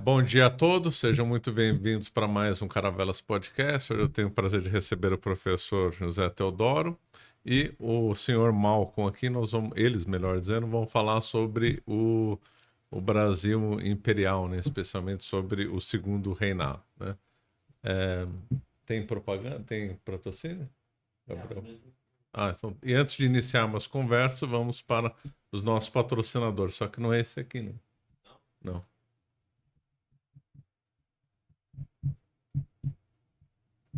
Bom dia a todos, sejam muito bem-vindos para mais um Caravelas Podcast. Hoje eu tenho o prazer de receber o professor José Teodoro e o senhor Malcolm aqui. Eles, melhor dizendo, vão falar sobre o Brasil imperial, né? Especialmente sobre o segundo reinado, né? É, Tem propaganda? Tem patrocínio, Gabriel? Então, e antes de iniciarmos a conversa, vamos para os nossos patrocinadores. Só que não é esse aqui, né? Não.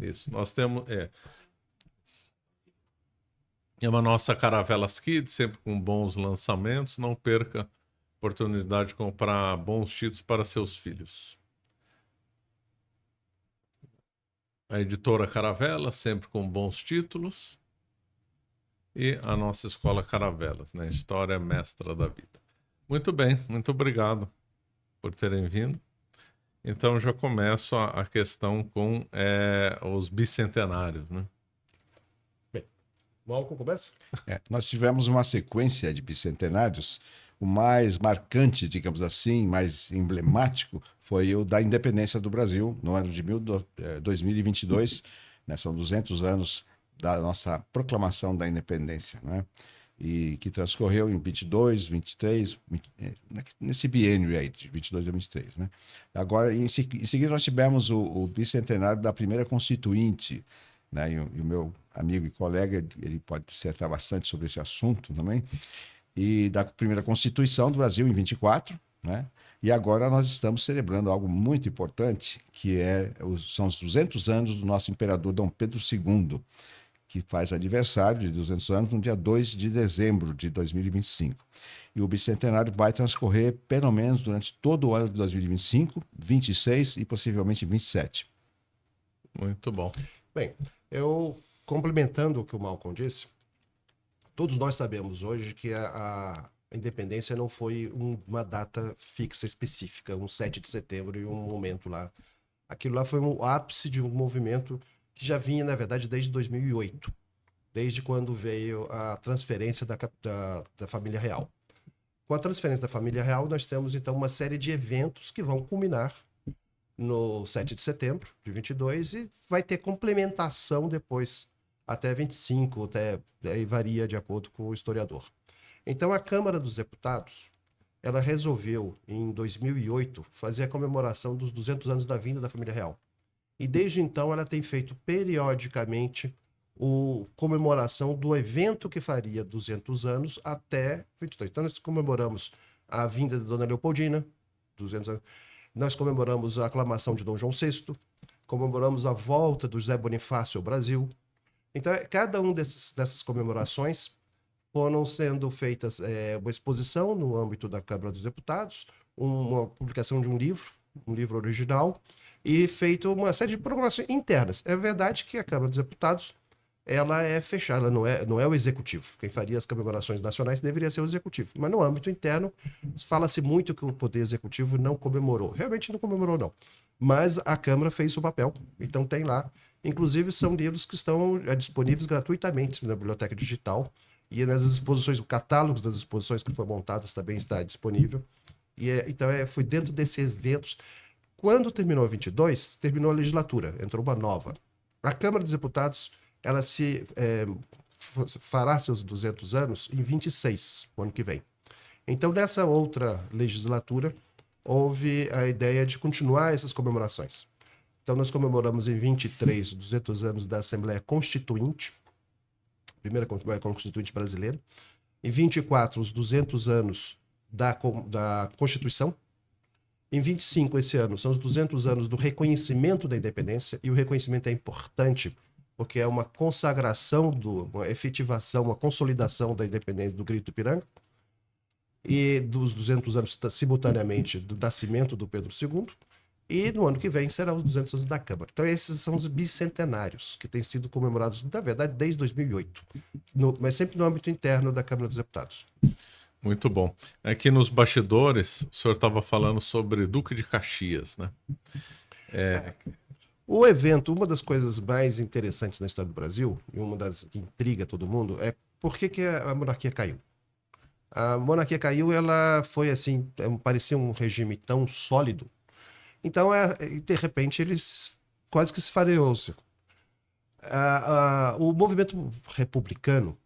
Isso. Nós temos. É uma nossa Caravelas Kids, sempre com bons lançamentos. Não perca a oportunidade de comprar bons títulos para seus filhos. A editora Caravela, sempre com bons títulos. E a nossa escola Caravelas, né? História Mestra da Vida. Muito bem, muito obrigado por terem vindo. Então já começo a questão com os bicentenários, né? Bem, Malcolm começa? Nós tivemos uma sequência de bicentenários. O mais marcante, digamos assim, mais emblemático, foi o da independência do Brasil, no ano de 2022, né? São 200 anos da nossa proclamação da independência, né? E que transcorreu em 22, 23, nesse biênio aí, de 22 a 23, né? Agora, em seguida, nós tivemos o bicentenário da primeira Constituinte, né? E o meu amigo e colega, ele pode dissertar bastante sobre esse assunto também, e da primeira Constituição do Brasil, em 24, né? E agora nós estamos celebrando algo muito importante, que são os 200 anos do nosso imperador Dom Pedro II, que faz aniversário de 200 anos no dia 2 de dezembro de 2025. E o bicentenário vai transcorrer pelo menos durante todo o ano de 2025, 26 e possivelmente 27. Muito bom. Bem, eu complementando o que o Malcolm disse, todos nós sabemos hoje que a independência não foi uma data fixa específica, um 7 de setembro e um momento lá. Aquilo lá foi um ápice de um movimento que já vinha, na verdade, desde 2008, desde quando veio a transferência da família real. Com a transferência da família real, nós temos, então, uma série de eventos que vão culminar no 7 de setembro de 22 e vai ter complementação depois, até 25, aí varia de acordo com o historiador. Então, a Câmara dos Deputados, ela resolveu, em 2008, fazer a comemoração dos 200 anos da vinda da família real. E desde então ela tem feito periodicamente comemoração do evento que faria 200 anos até 22. Então nós comemoramos a vinda de Dona Leopoldina, 200 anos. Nós comemoramos a aclamação de Dom João VI, comemoramos a volta do José Bonifácio ao Brasil. Então cada um dessas comemorações foram sendo feitas uma exposição no âmbito da Câmara dos Deputados, uma publicação de um livro original, e feito uma série de programações internas. É verdade que a Câmara dos Deputados ela é fechada, não é o Executivo. Quem faria as comemorações nacionais deveria ser o Executivo. Mas no âmbito interno, fala-se muito que o Poder Executivo não comemorou. Realmente não comemorou, não. Mas a Câmara fez o papel. Então tem lá. Inclusive, são livros que estão disponíveis gratuitamente na Biblioteca Digital. E nas exposições, o catálogo das exposições que foram montadas também está disponível. Então, foi dentro desses eventos. Quando terminou 22, terminou a legislatura, entrou uma nova. A Câmara dos Deputados, ela fará seus 200 anos em 26, no ano que vem. Então, nessa outra legislatura, houve a ideia de continuar essas comemorações. Então, nós comemoramos em 23 os 200 anos da Assembleia Constituinte, primeira Assembleia Constituinte brasileira. Em 24, os 200 anos da Constituição. Em 25, esse ano, são os 200 anos do reconhecimento da independência, e o reconhecimento é importante porque é uma consagração, uma efetivação, uma consolidação da independência do Grito do Ipiranga, e dos 200 anos, simultaneamente, do nascimento do Pedro II, e no ano que vem serão os 200 anos da Câmara. Então esses são os bicentenários, que têm sido comemorados, na verdade, desde 2008, mas sempre no âmbito interno da Câmara dos Deputados. Muito bom. Aqui nos bastidores, o senhor estava falando sobre Duque de Caxias, né? O evento, uma das coisas mais interessantes na história do Brasil, e uma das que intriga todo mundo, é por que a monarquia caiu. A monarquia caiu, ela foi assim, parecia um regime tão sólido. Então, de repente, eles quase que se esfareou-se. O movimento republicano,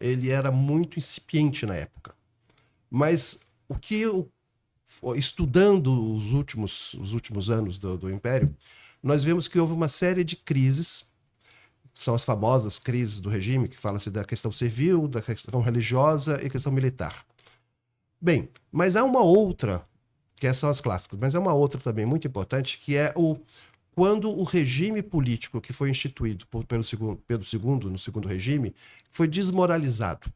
ele era muito incipiente na época. Mas o que estudando os últimos anos do Império, nós vemos que houve uma série de crises, são as famosas crises do regime, que fala-se da questão civil, da questão religiosa e questão militar. Bem, mas há uma outra, que essas são as clássicas, mas há uma outra também muito importante, que é quando o regime político que foi instituído por Pedro II, no segundo regime, foi desmoralizado.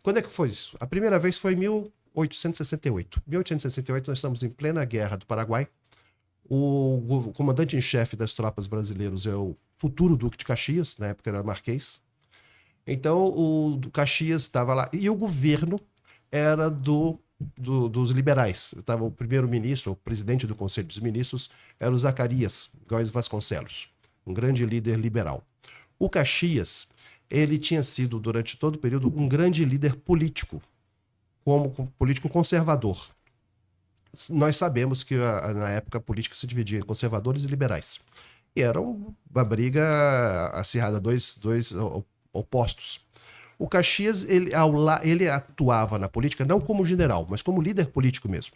Quando é que foi isso? A primeira vez foi em 1868. Em 1868, nós estamos em plena guerra do Paraguai. O comandante-em-chefe das tropas brasileiras é o futuro Duque de Caxias, na época era Marquês. Então, o Caxias estava lá. E o governo era dos liberais. Estava o primeiro-ministro, o presidente do Conselho dos Ministros, era o Zacarias Góes Vasconcelos, um grande líder liberal. O Caxias, ele tinha sido, durante todo o período, um grande líder político, como político conservador. Nós sabemos que na época a política se dividia em conservadores e liberais. E era uma briga acirrada, dois opostos. O Caxias, ele atuava na política não como general, mas como líder político mesmo.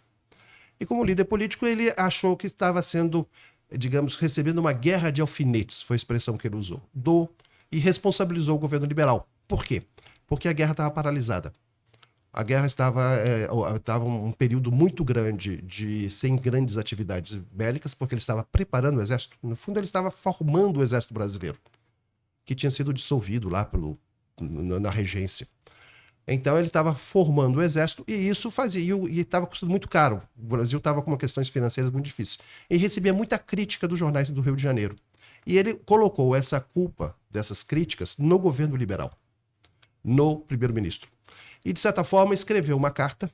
E como líder político, ele achou que estava sendo, digamos, recebendo uma guerra de alfinetes, foi a expressão que ele usou, e responsabilizou o governo liberal. Por quê? Porque a guerra estava paralisada. A guerra estava um período muito grande sem grandes atividades bélicas, porque ele estava preparando o exército. No fundo, ele estava formando o exército brasileiro, que tinha sido dissolvido lá na regência. Então, ele estava formando o exército e isso fazia. E estava custando muito caro. O Brasil estava com questões financeiras muito difíceis. E recebia muita crítica dos jornais do Rio de Janeiro. E ele colocou essa culpa dessas críticas no governo liberal, no primeiro-ministro. E, de certa forma, escreveu uma carta,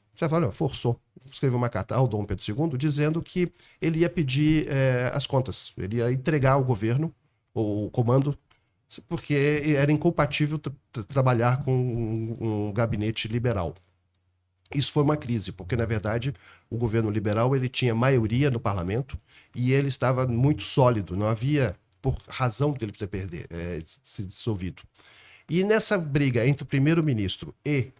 escreveu uma carta ao Dom Pedro II, dizendo que ele ia pedir as contas, ele ia entregar ao governo, o comando, porque era incompatível trabalhar com um gabinete liberal. Isso foi uma crise, porque, na verdade, o governo liberal ele tinha maioria no parlamento e ele estava muito sólido, não havia, por razão dele se dissolvido. E nessa briga entre o primeiro-ministro e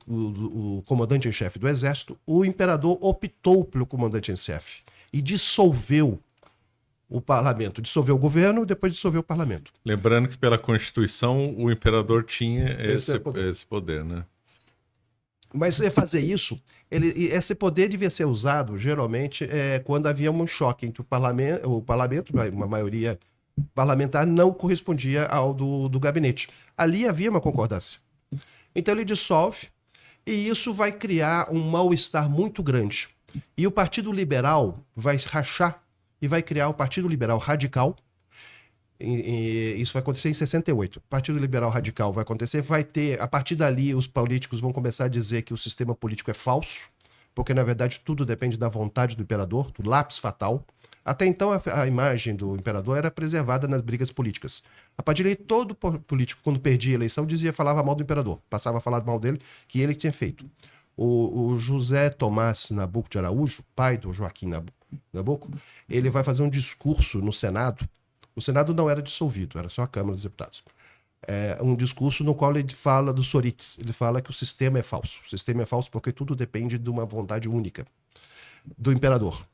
o comandante-em-chefe do exército, o imperador optou pelo comandante-em-chefe e dissolveu o parlamento, dissolveu o governo e depois dissolveu o parlamento. Lembrando que pela Constituição o imperador tinha esse poder, né? Mas fazer isso, esse poder devia ser usado geralmente quando havia um choque entre o parlamento, uma maioria parlamentar não correspondia ao do gabinete. Ali havia uma concordância. Então ele dissolve e isso vai criar um mal-estar muito grande. E o Partido Liberal vai rachar e vai criar o Partido Liberal Radical. Isso vai acontecer em 68. O Partido Liberal Radical vai acontecer, vai ter, a partir dali os políticos vão começar a dizer que o sistema político é falso, porque na verdade tudo depende da vontade do imperador, do lápis fatal. Até então a imagem do imperador era preservada nas brigas políticas. A partir daí todo político, quando perdia a eleição, falava mal do imperador, passava a falar mal dele, que ele tinha feito. O José Tomás Nabuco de Araújo, pai do Joaquim Nabuco, ele vai fazer um discurso no Senado. O Senado não era dissolvido, era só a Câmara dos Deputados. Um discurso no qual ele fala dos Sorites. Ele fala que o sistema é falso. O sistema é falso porque tudo depende de uma vontade única do imperador.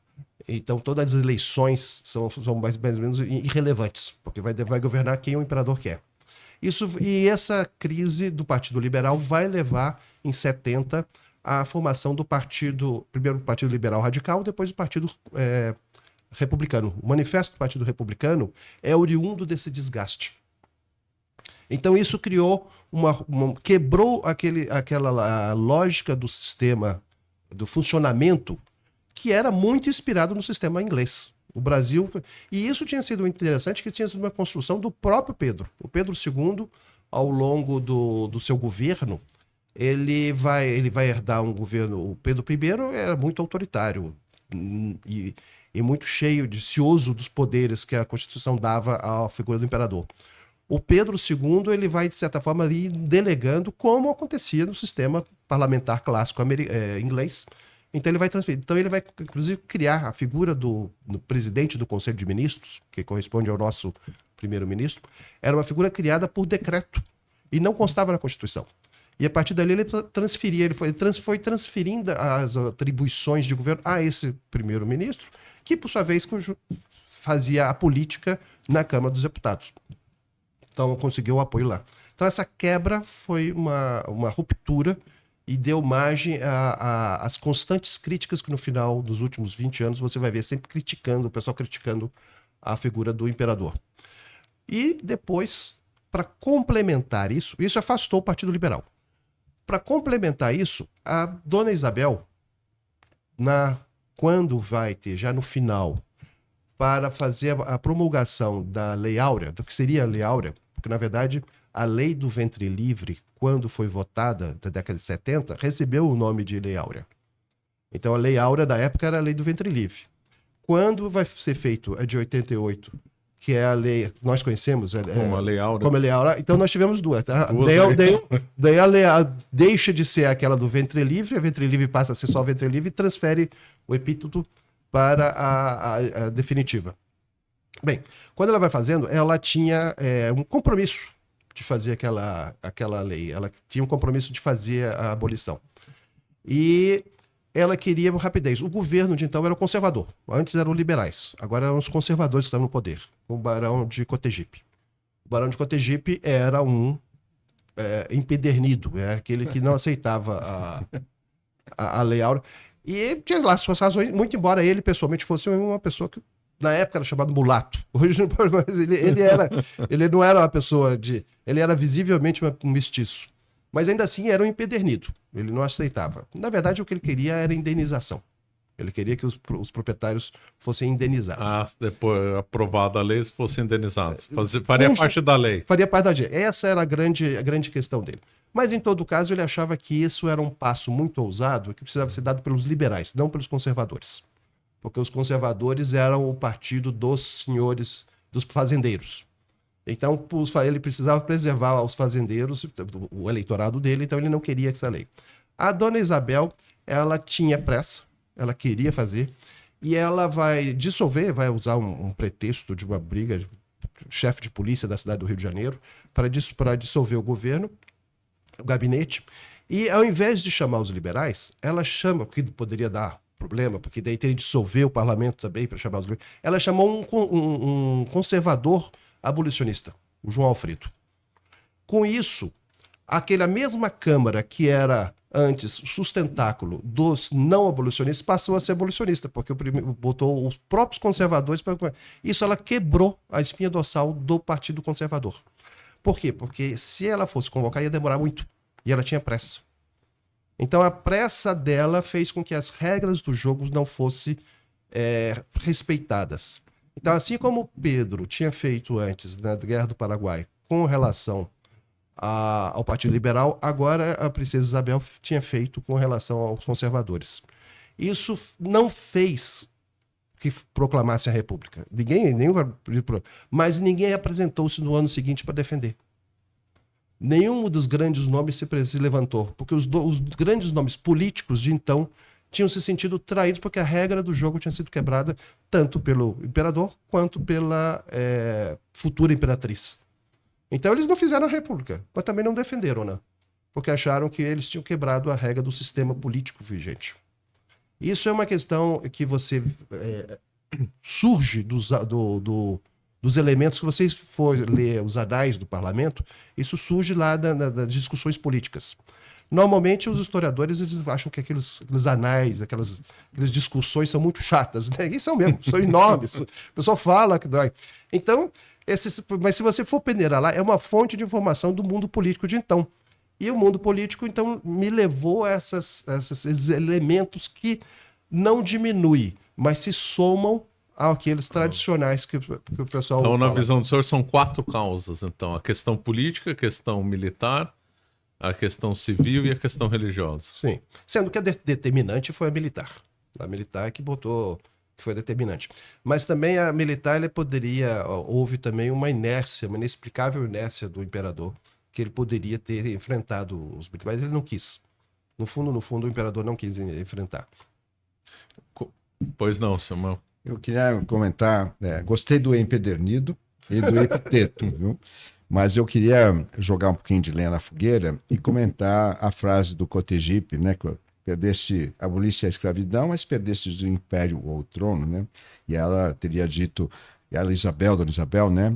Então todas as eleições são mais ou menos irrelevantes, porque vai governar quem o imperador quer. E essa crise do Partido Liberal vai levar, em 70, à formação do primeiro o Partido Liberal Radical, depois o Partido Republicano. O manifesto do Partido Republicano é oriundo desse desgaste. Então isso criou quebrou aquela lógica do sistema, do funcionamento, que era muito inspirado no sistema inglês. O Brasil... E isso tinha sido interessante, que tinha sido uma construção do próprio Pedro. O Pedro II, ao longo do seu governo, ele vai herdar um governo... O Pedro I era muito autoritário e muito cioso dos poderes que a Constituição dava à figura do imperador. O Pedro II, ele vai, de certa forma, ir delegando como acontecia no sistema parlamentar clássico inglês. Então ele vai transferir. Então ele vai, inclusive, criar a figura do presidente do Conselho de Ministros, que corresponde ao nosso primeiro-ministro. Era uma figura criada por decreto e não constava na Constituição. E a partir dali ele transferia, ele foi transferindo as atribuições de governo a esse primeiro-ministro, que por sua vez fazia a política na Câmara dos Deputados. Então conseguiu o apoio lá. Então essa quebra foi uma ruptura e deu margem às constantes críticas que no final dos últimos 20 anos você vai ver sempre criticando, o pessoal criticando a figura do imperador. E depois, para complementar isso afastou o Partido Liberal. Para complementar isso, a Dona Isabel, quando vai ter, já no final, para fazer a promulgação da Lei Áurea, do que seria a Lei Áurea, porque na verdade a Lei do Ventre Livre, quando foi votada na década de 70, recebeu o nome de Lei Áurea. Então a Lei Áurea da época era a Lei do Ventre Livre. Quando vai ser feito a de 88, que é a lei que nós conhecemos, Como a Lei Áurea. Como a Lei Áurea, então nós tivemos duas. Tá? Duas daí a lei deixa de ser aquela do ventre livre, a ventre livre passa a ser só ventre livre e transfere o epíteto para a definitiva. Bem, quando ela vai fazendo, ela tinha um compromisso de fazer aquela lei. Ela tinha um compromisso de fazer a abolição. E ela queria rapidez. O governo de então era o conservador. Antes eram liberais. Agora eram os conservadores que estavam no poder. O Barão de Cotegipe. O Barão de Cotegipe era um empedernido. É aquele que não aceitava a Lei Áurea. E tinha lá suas razões, muito embora ele pessoalmente fosse uma pessoa que na época era chamado mulato. Hoje não, mas ele não era uma pessoa de... Ele era visivelmente um mestiço. Mas ainda assim era um empedernido. Ele não aceitava. Na verdade, o que ele queria era indenização. Ele queria que os proprietários fossem indenizados. Depois aprovada a lei, fossem indenizados. Faria parte da lei. Faria parte da lei. Essa era a grande questão dele. Mas, em todo caso, ele achava que isso era um passo muito ousado que precisava ser dado pelos liberais, não pelos conservadores. Porque os conservadores eram o partido dos senhores, dos fazendeiros. Então, ele precisava preservar os fazendeiros, o eleitorado dele, então ele não queria essa lei. A Dona Isabel, ela tinha pressa, ela queria fazer, e ela vai dissolver, vai usar um pretexto de uma briga, chefe de polícia da cidade do Rio de Janeiro, para dissolver o governo, o gabinete, e ao invés de chamar os liberais, ela chama, porque poderia dar problema, porque daí teria que dissolver o parlamento também para chamar os liberais, ela chamou um conservador abolicionista, o João Alfredo. Com isso, aquela mesma Câmara que era antes sustentáculo dos não abolicionistas passou a ser abolicionista, porque botou os próprios conservadores para... Isso ela quebrou a espinha dorsal do Partido Conservador. Por quê? Porque se ela fosse convocar ia demorar muito, e ela tinha pressa. Então a pressa dela fez com que as regras do jogo não fossem respeitadas. Então, assim como Pedro tinha feito antes na Guerra do Paraguai com relação ao Partido Liberal, agora a Princesa Isabel tinha feito com relação aos conservadores. Isso não fez que proclamasse a República. Mas ninguém apresentou-se no ano seguinte para defender. Nenhum dos grandes nomes se levantou, porque os grandes nomes políticos de então tinham se sentido traídos porque a regra do jogo tinha sido quebrada tanto pelo imperador quanto pela futura imperatriz. Então eles não fizeram a república, mas também não defenderam, né? Porque acharam que eles tinham quebrado a regra do sistema político vigente. Isso é uma questão que você surge dos elementos que vocês for ler os anais do parlamento, isso surge lá das discussões políticas. Normalmente, os historiadores eles acham que aqueles anais, aquelas discussões são muito chatas, né? E são mesmo, são enormes. O pessoal fala que dói. Então, mas se você for peneirar lá, é uma fonte de informação do mundo político de então. E o mundo político, então, me levou a esses elementos que não diminuem, mas se somam àqueles tradicionais que o pessoal Então, fala. na visão do senhor, são 4 causas. Então, a questão política, a questão militar, a questão civil e a questão religiosa. Sim. Sendo que a determinante foi a militar. A militar que foi determinante. Mas também a militar, houve também uma inércia, uma inexplicável inércia do imperador, que ele poderia ter enfrentado os militares, mas ele não quis. no fundo, o imperador não quis enfrentar. Pois não, Samuel. Eu queria comentar, gostei do empedernido e do epiteto, viu? Mas eu queria jogar um pouquinho de lenha na fogueira e comentar a frase do Cotegipe, né? Aboliste a escravidão, mas perdeste o império ou o trono, né? E ela teria dito, Dona Isabel, né?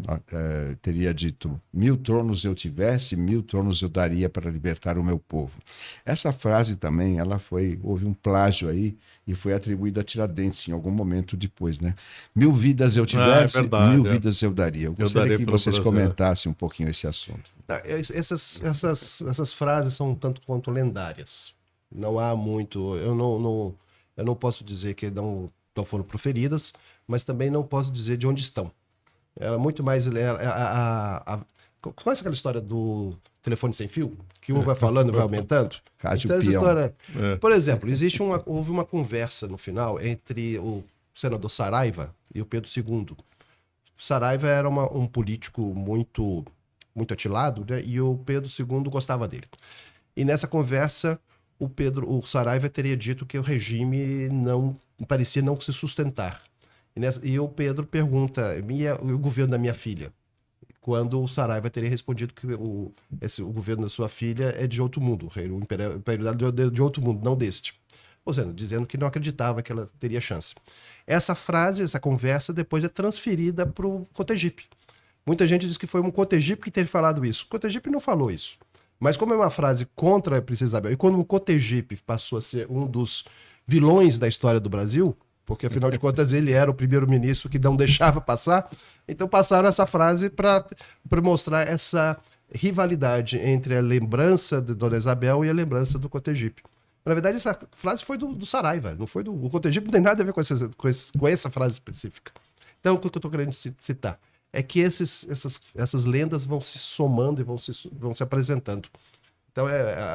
Teria dito: 1000 tronos eu tivesse, 1000 tronos eu daria para libertar o meu povo. Essa frase também, houve um plágio aí e foi atribuída a Tiradentes em algum momento depois, né? 1000 vidas eu tivesse, verdade, 1000 vidas eu daria. Eu gostaria que vocês comentassem um pouquinho esse assunto. Essas frases são um tanto quanto lendárias. Não há muito. Eu não posso dizer que não foram proferidas, mas também não posso dizer de onde estão. Era muito mais. Conhece aquela história do telefone sem fio? Que um vai falando e vai aumentando? Rádio Então, essa peão. história. Por exemplo, houve uma conversa no final entre o senador Saraiva e o Pedro II. Saraiva era um político muito, muito atilado, né? E o Pedro II gostava dele. E nessa conversa, o Saraiva teria dito que o regime parecia não se sustentar. E o Pedro pergunta: o governo da minha filha? Quando o Saraiva teria respondido que o governo da sua filha é de outro mundo, o império de outro mundo, não deste. Ou seja, dizendo que não acreditava que ela teria chance. Essa frase, essa conversa, depois é transferida para o Cotegipe. Muita gente diz que foi um Cotegipe que teria falado isso. O Cotegipe não falou isso. Mas como é uma frase contra a Princesa Isabel, e quando o Cotegipe passou a ser um dos vilões da história do Brasil, porque afinal de contas ele era o primeiro-ministro que não deixava passar, então passaram essa frase para mostrar essa rivalidade entre a lembrança de Dona Isabel e a lembrança do Cotegipe. Na verdade, essa frase foi do Saraiva, não foi o Cotegipe, não tem nada a ver com essa frase específica. Então, o que eu estou querendo citar é que essas lendas vão se somando e vão se apresentando. Então,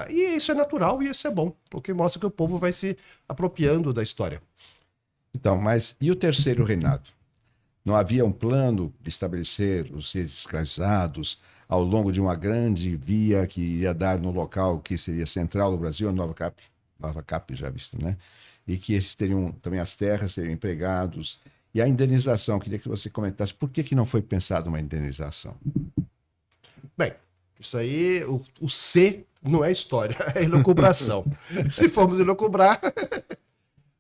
e isso é natural e isso é bom, porque mostra que o povo vai se apropriando da história. Então, mas e o terceiro reinado? Não havia um plano de estabelecer os escravizados ao longo de uma grande via que iria dar no local que seria central do Brasil, a Nova Cap já vista, né? E que esses teriam também as terras, seriam empregados. E a indenização, queria que você comentasse por que não foi pensada uma indenização. Bem, isso aí, o C não é história, é elucubração. Se formos elucubrar,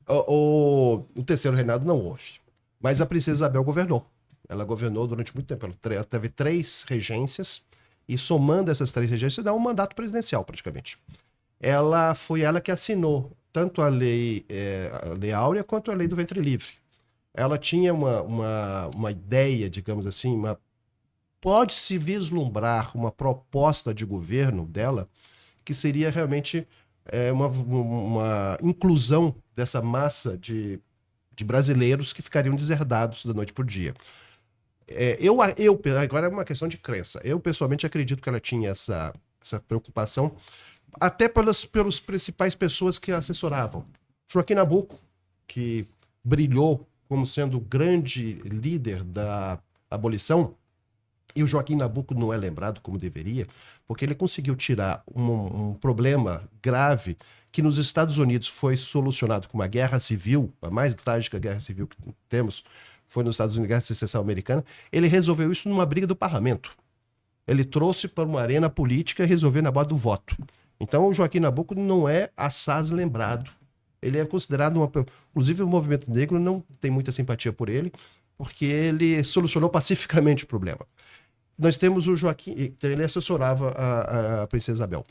o terceiro reinado não houve. Mas a Princesa Isabel governou. Ela governou durante muito tempo. Ela teve 3 regências, e somando essas 3 regências, dá um mandato presidencial, praticamente. Foi ela que assinou tanto a Lei Áurea quanto a Lei do Ventre Livre. Ela tinha uma ideia, digamos assim, pode-se vislumbrar uma proposta de governo dela que seria realmente uma inclusão dessa massa de brasileiros que ficariam deserdados da noite para o dia. Agora é uma questão de crença. Eu, pessoalmente, acredito que ela tinha essa preocupação, até pelas principais pessoas que a assessoravam. Joaquim Nabuco, que brilhou como sendo o grande líder da abolição, e o Joaquim Nabuco não é lembrado como deveria, porque ele conseguiu tirar um problema grave que nos Estados Unidos foi solucionado com uma guerra civil, a mais trágica guerra civil que temos foi nos Estados Unidos, a Guerra de Secessão Americana. Ele resolveu isso numa briga do parlamento. Ele trouxe para uma arena política e resolveu na base do voto. Então o Joaquim Nabuco não é assaz lembrado. Ele é considerado inclusive o movimento negro não tem muita simpatia por ele, porque ele solucionou pacificamente o problema. Nós temos o Joaquim, ele assessorava a Princesa Isabel.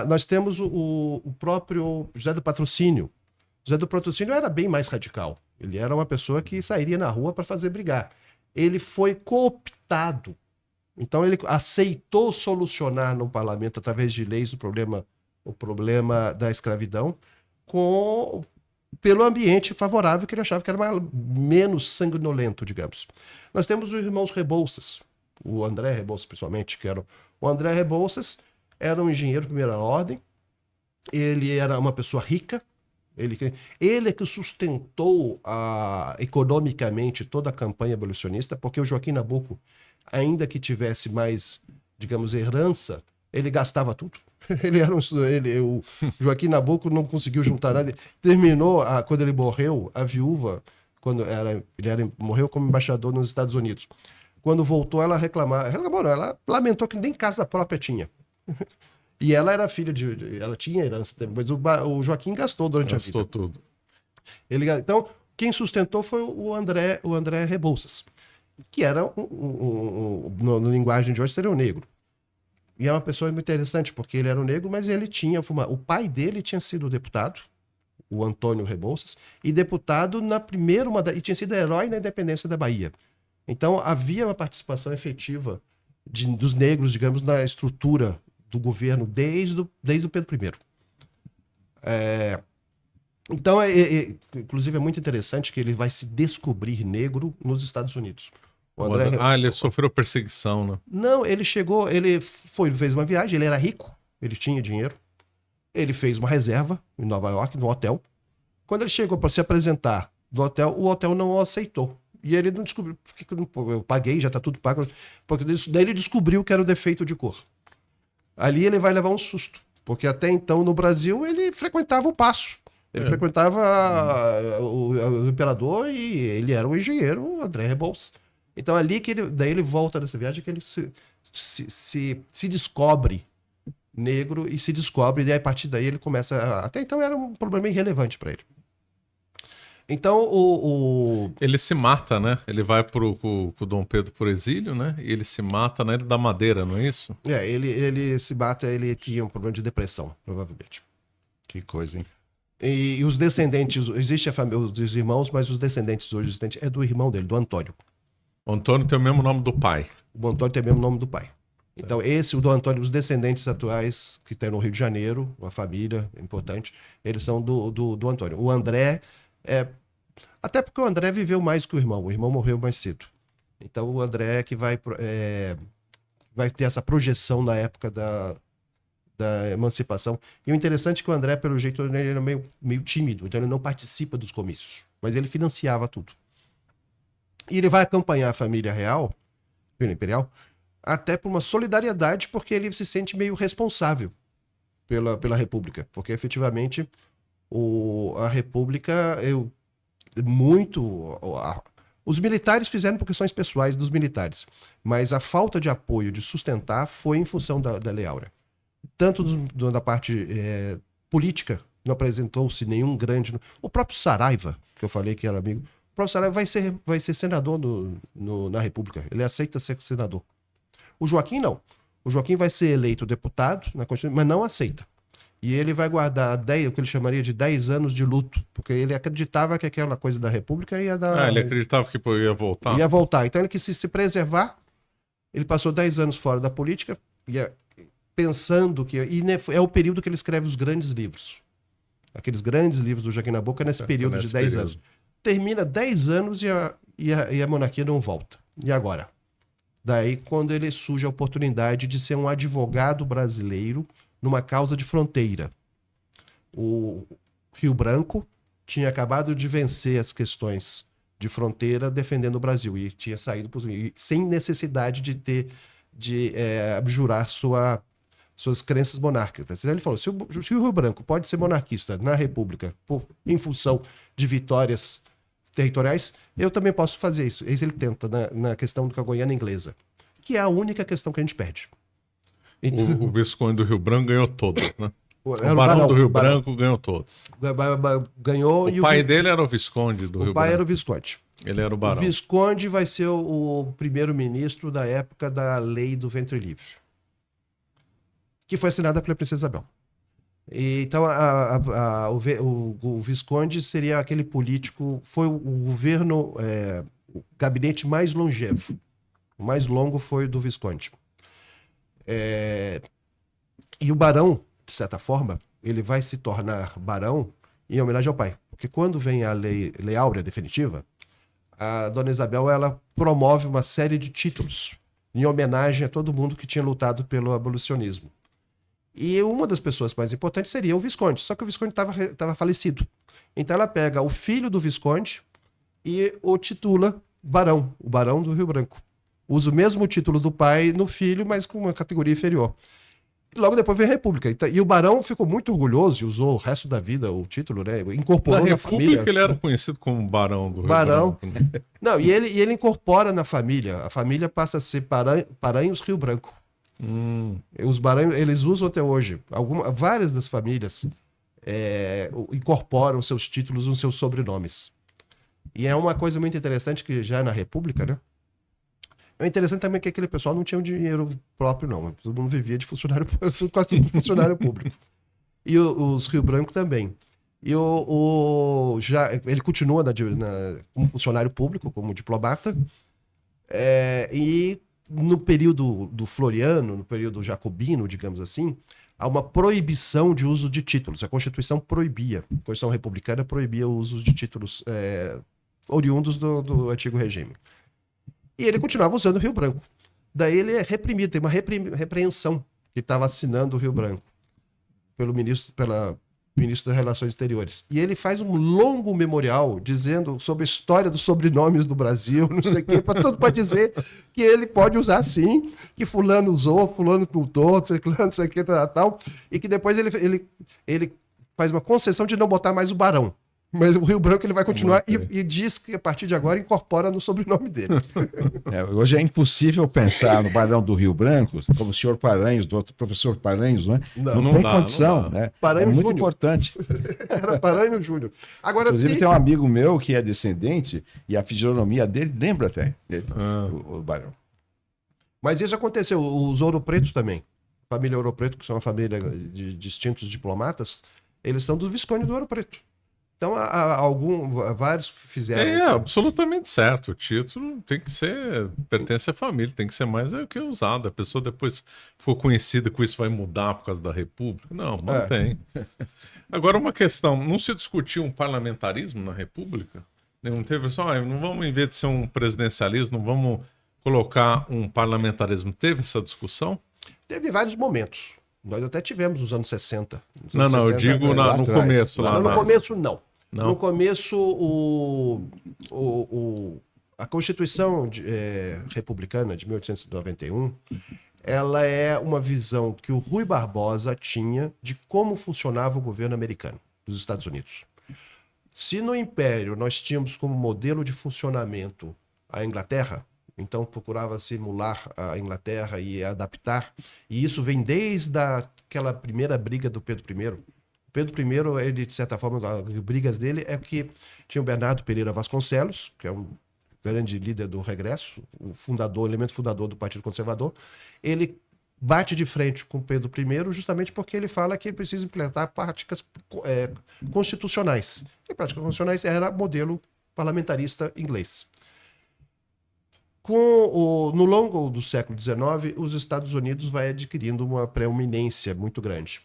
Nós temos o próprio José do Patrocínio. José do Patrocínio era bem mais radical. Ele era uma pessoa que sairia na rua para fazer brigar. Ele foi cooptado. Então ele aceitou solucionar no parlamento, através de leis, o problema da escravidão, pelo ambiente favorável que ele achava que era menos sanguinolento, digamos. Nós temos os irmãos Rebouças, o André Rebouças, principalmente, o André Rebouças era um engenheiro de primeira ordem, ele era uma pessoa rica, ele é que sustentou economicamente toda a campanha abolicionista, porque o Joaquim Nabuco, ainda que tivesse mais, digamos, herança, ele gastava tudo. O Joaquim Nabuco não conseguiu juntar nada. Terminou, quando ele morreu, a viúva, morreu como embaixador nos Estados Unidos. Quando voltou, ela reclamou não, ela lamentou que nem casa própria tinha. E ela era filha ela tinha herança, mas o Joaquim gastou durante a vida. Gastou tudo. Então, quem sustentou foi o André Rebouças, que era, na linguagem de hoje, seria um negro. E é uma pessoa muito interessante, porque ele era um negro, mas ele tinha... O pai dele tinha sido deputado, o Antônio Rebouças, e deputado e tinha sido herói na independência da Bahia. Então, havia uma participação efetiva dos negros, digamos, na estrutura do governo desde o Pedro I. Então, inclusive, é muito interessante que ele vai se descobrir negro nos Estados Unidos. Ele sofreu perseguição, né? Não, ele chegou, fez uma viagem, ele era rico, ele tinha dinheiro, ele fez uma reserva em Nova York, no hotel. Quando ele chegou para se apresentar no hotel, o hotel não o aceitou. E ele não descobriu, porque eu paguei, já está tudo pago, porque daí ele descobriu que era o defeito de cor. Ali ele vai levar um susto, porque até então no Brasil ele frequentava o Paço. Ele frequentava o imperador e ele era o engenheiro André Rebouças. Então ali daí ele volta dessa viagem que ele se descobre negro e se descobre, e aí, a partir daí ele começa... Até então era um problema irrelevante para ele. Então ele se mata, né? Ele vai com o Dom Pedro por exílio, né? E ele se mata na Ilha da Madeira, não é isso? Ele se mata, ele tinha um problema de depressão, provavelmente. Que coisa, hein? E os descendentes, existe a família dos irmãos, mas os descendentes hoje existentes é do irmão dele, do Antônio. O Antônio tem o mesmo nome do pai. O Antônio tem o mesmo nome do pai. Então, o do Antônio, os descendentes atuais, que tem no Rio de Janeiro, uma família importante, eles são do Antônio. O André até porque o André viveu mais que o irmão morreu mais cedo. Então, o André é que vai ter essa projeção na época da emancipação. E o interessante é que o André, pelo jeito, ele era meio tímido, então ele não participa dos comícios, mas ele financiava tudo. E ele vai acompanhar a família real, família imperial, até por uma solidariedade, porque ele se sente meio responsável pela República, porque efetivamente a República, os militares fizeram por questões pessoais dos militares, mas a falta de apoio, de sustentar, foi em função da Lei Áurea. Tanto da parte política, não apresentou-se nenhum grande... O próprio Saraiva, que eu falei que era amigo, o próprio Saraiva vai ser senador na República. Ele aceita ser senador. O Joaquim não. O Joaquim vai ser eleito deputado na Constituição, mas não aceita. E ele vai guardar o que ele chamaria de 10 anos de luto, porque ele acreditava que aquela coisa da República ia dar... ele acreditava que ia voltar. Ia voltar. Então ele quis se preservar. Ele passou 10 anos fora da política, pensando que... E é o período que ele escreve os grandes livros. Aqueles grandes livros do Joaquim Nabuco é nesse período de 10 anos. Termina 10 anos e a monarquia não volta. E agora? Daí, quando ele surge a oportunidade de ser um advogado brasileiro numa causa de fronteira. O Rio Branco tinha acabado de vencer as questões de fronteira defendendo o Brasil e tinha saído sem necessidade de abjurar suas crenças monárquicas. Ele falou, se o Rio Branco pode ser monarquista na República em função de vitórias territoriais, eu também posso fazer isso. Isso ele tenta na questão da Guiana Inglesa, que é a única questão que a gente perde. Então, o Visconde do Rio Branco ganhou todos, né? O Barão do Rio Branco ganhou todos. Ganhou. O pai dele era o Visconde do Rio Branco. O pai era o Visconde. Ele era o Barão. O Visconde vai ser o primeiro-ministro da época da lei do ventre livre, que foi assinada pela Princesa Isabel. Então, o Visconde seria aquele político, foi o governo, o gabinete mais longevo. O mais longo foi o do Visconde. E o barão, de certa forma, ele vai se tornar barão em homenagem ao pai. Porque quando vem a Lei Áurea definitiva, a Dona Isabel ela promove uma série de títulos em homenagem a todo mundo que tinha lutado pelo abolicionismo. E uma das pessoas mais importantes seria o Visconde, só que o Visconde estava falecido. Então ela pega o filho do Visconde e o titula barão, o Barão do Rio Branco. Usa o mesmo título do pai no filho, mas com uma categoria inferior. E logo depois veio a República. E o Barão ficou muito orgulhoso e usou o resto da vida o título, né? Incorporou na família. Ele era conhecido como Barão do Rio Barão. Branco. Né? Não, e ele incorpora na família. A família passa a ser Paranhos Rio Branco. Os Baranhos, eles usam até hoje. Várias das famílias incorporam seus títulos nos seus sobrenomes. E é uma coisa muito interessante que já na República, né? É interessante também que aquele pessoal não tinha um dinheiro próprio, não. Todo mundo vivia de funcionário, quase tudo funcionário público. E os Rio Branco também. E ele continua como funcionário público, como diplomata. E no período do Floriano, no período jacobino, digamos assim, há uma proibição de uso de títulos. A Constituição proibia, a Constituição republicana proibia o uso de títulos oriundos do antigo regime. E ele continuava usando o Rio Branco. Daí ele é reprimido, tem uma repreensão que estava assinando o Rio Branco pelo ministro das Relações Exteriores. E ele faz um longo memorial dizendo sobre a história dos sobrenomes do Brasil, não sei o quê, para dizer que ele pode usar sim, que fulano usou, fulano não sei o que, tal, e que depois ele faz uma concessão de não botar mais o Barão. Mas o Rio Branco ele vai continuar e diz que a partir de agora incorpora no sobrenome dele. Hoje é impossível pensar no Barão do Rio Branco como o senhor Paranhos, do outro professor Paranhos, né? Não tem condição, né? Paranhos é muito Júnior. Importante. Era Paranhos Júnior. Agora, inclusive tem um amigo meu que é descendente e a fisionomia dele lembra até o Barão. Mas isso aconteceu. Os Ouro Preto também. A família Ouro Preto, que são uma família de distintos diplomatas, eles são dos Visconde do Ouro Preto. Então, vários fizeram isso. Absolutamente certo. O título tem que pertence à família, tem que ser mais o que é usado. A pessoa depois for conhecida com isso vai mudar por causa da República. Não, mantém. Agora, uma questão, não se discutiu um parlamentarismo na República? Não teve só, não vamos, em vez de ser um presidencialismo, não vamos colocar um parlamentarismo. Teve essa discussão? Teve vários momentos. Nós até tivemos nos anos 60. Eu digo no começo. No começo, não. No começo, a Constituição republicana de 1891, ela é uma visão que o Rui Barbosa tinha de como funcionava o governo americano dos Estados Unidos. Se no Império nós tínhamos como modelo de funcionamento a Inglaterra, então procurava simular a Inglaterra e adaptar, e isso vem desde aquela primeira briga do Pedro I. Pedro I, ele, de certa forma, as brigas dele é que tinha o Bernardo Pereira Vasconcelos, que é um grande líder do Regresso, o elemento fundador do Partido Conservador. Ele bate de frente com Pedro I justamente porque ele fala que ele precisa implementar práticas constitucionais. E práticas constitucionais era modelo parlamentarista inglês. No longo do século XIX, os Estados Unidos vai adquirindo uma preeminência muito grande.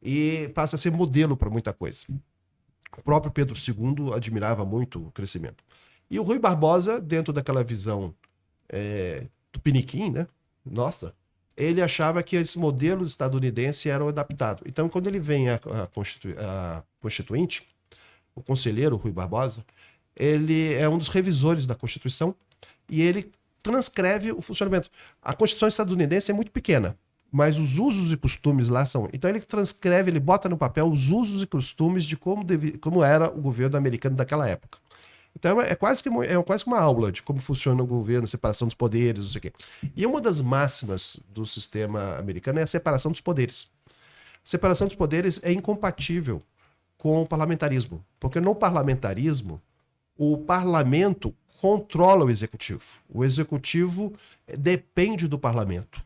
E passa a ser modelo para muita coisa. O próprio Pedro II admirava muito o crescimento. E o Rui Barbosa, dentro daquela visão tupiniquim, né? Nossa, ele achava que esse modelo estadunidense era adaptado. Então, quando ele vem a Constituinte, o conselheiro Rui Barbosa, ele é um dos revisores da Constituição e ele transcreve o funcionamento. A Constituição estadunidense é muito pequena, mas os usos e costumes lá são... Então ele transcreve, ele bota no papel os usos e costumes de como era o governo americano daquela época. Então é quase que uma aula de como funciona o governo, separação dos poderes, não sei o quê. E uma das máximas do sistema americano é a separação dos poderes. A separação dos poderes é incompatível com o parlamentarismo, porque no parlamentarismo o parlamento controla o executivo. O executivo depende do parlamento.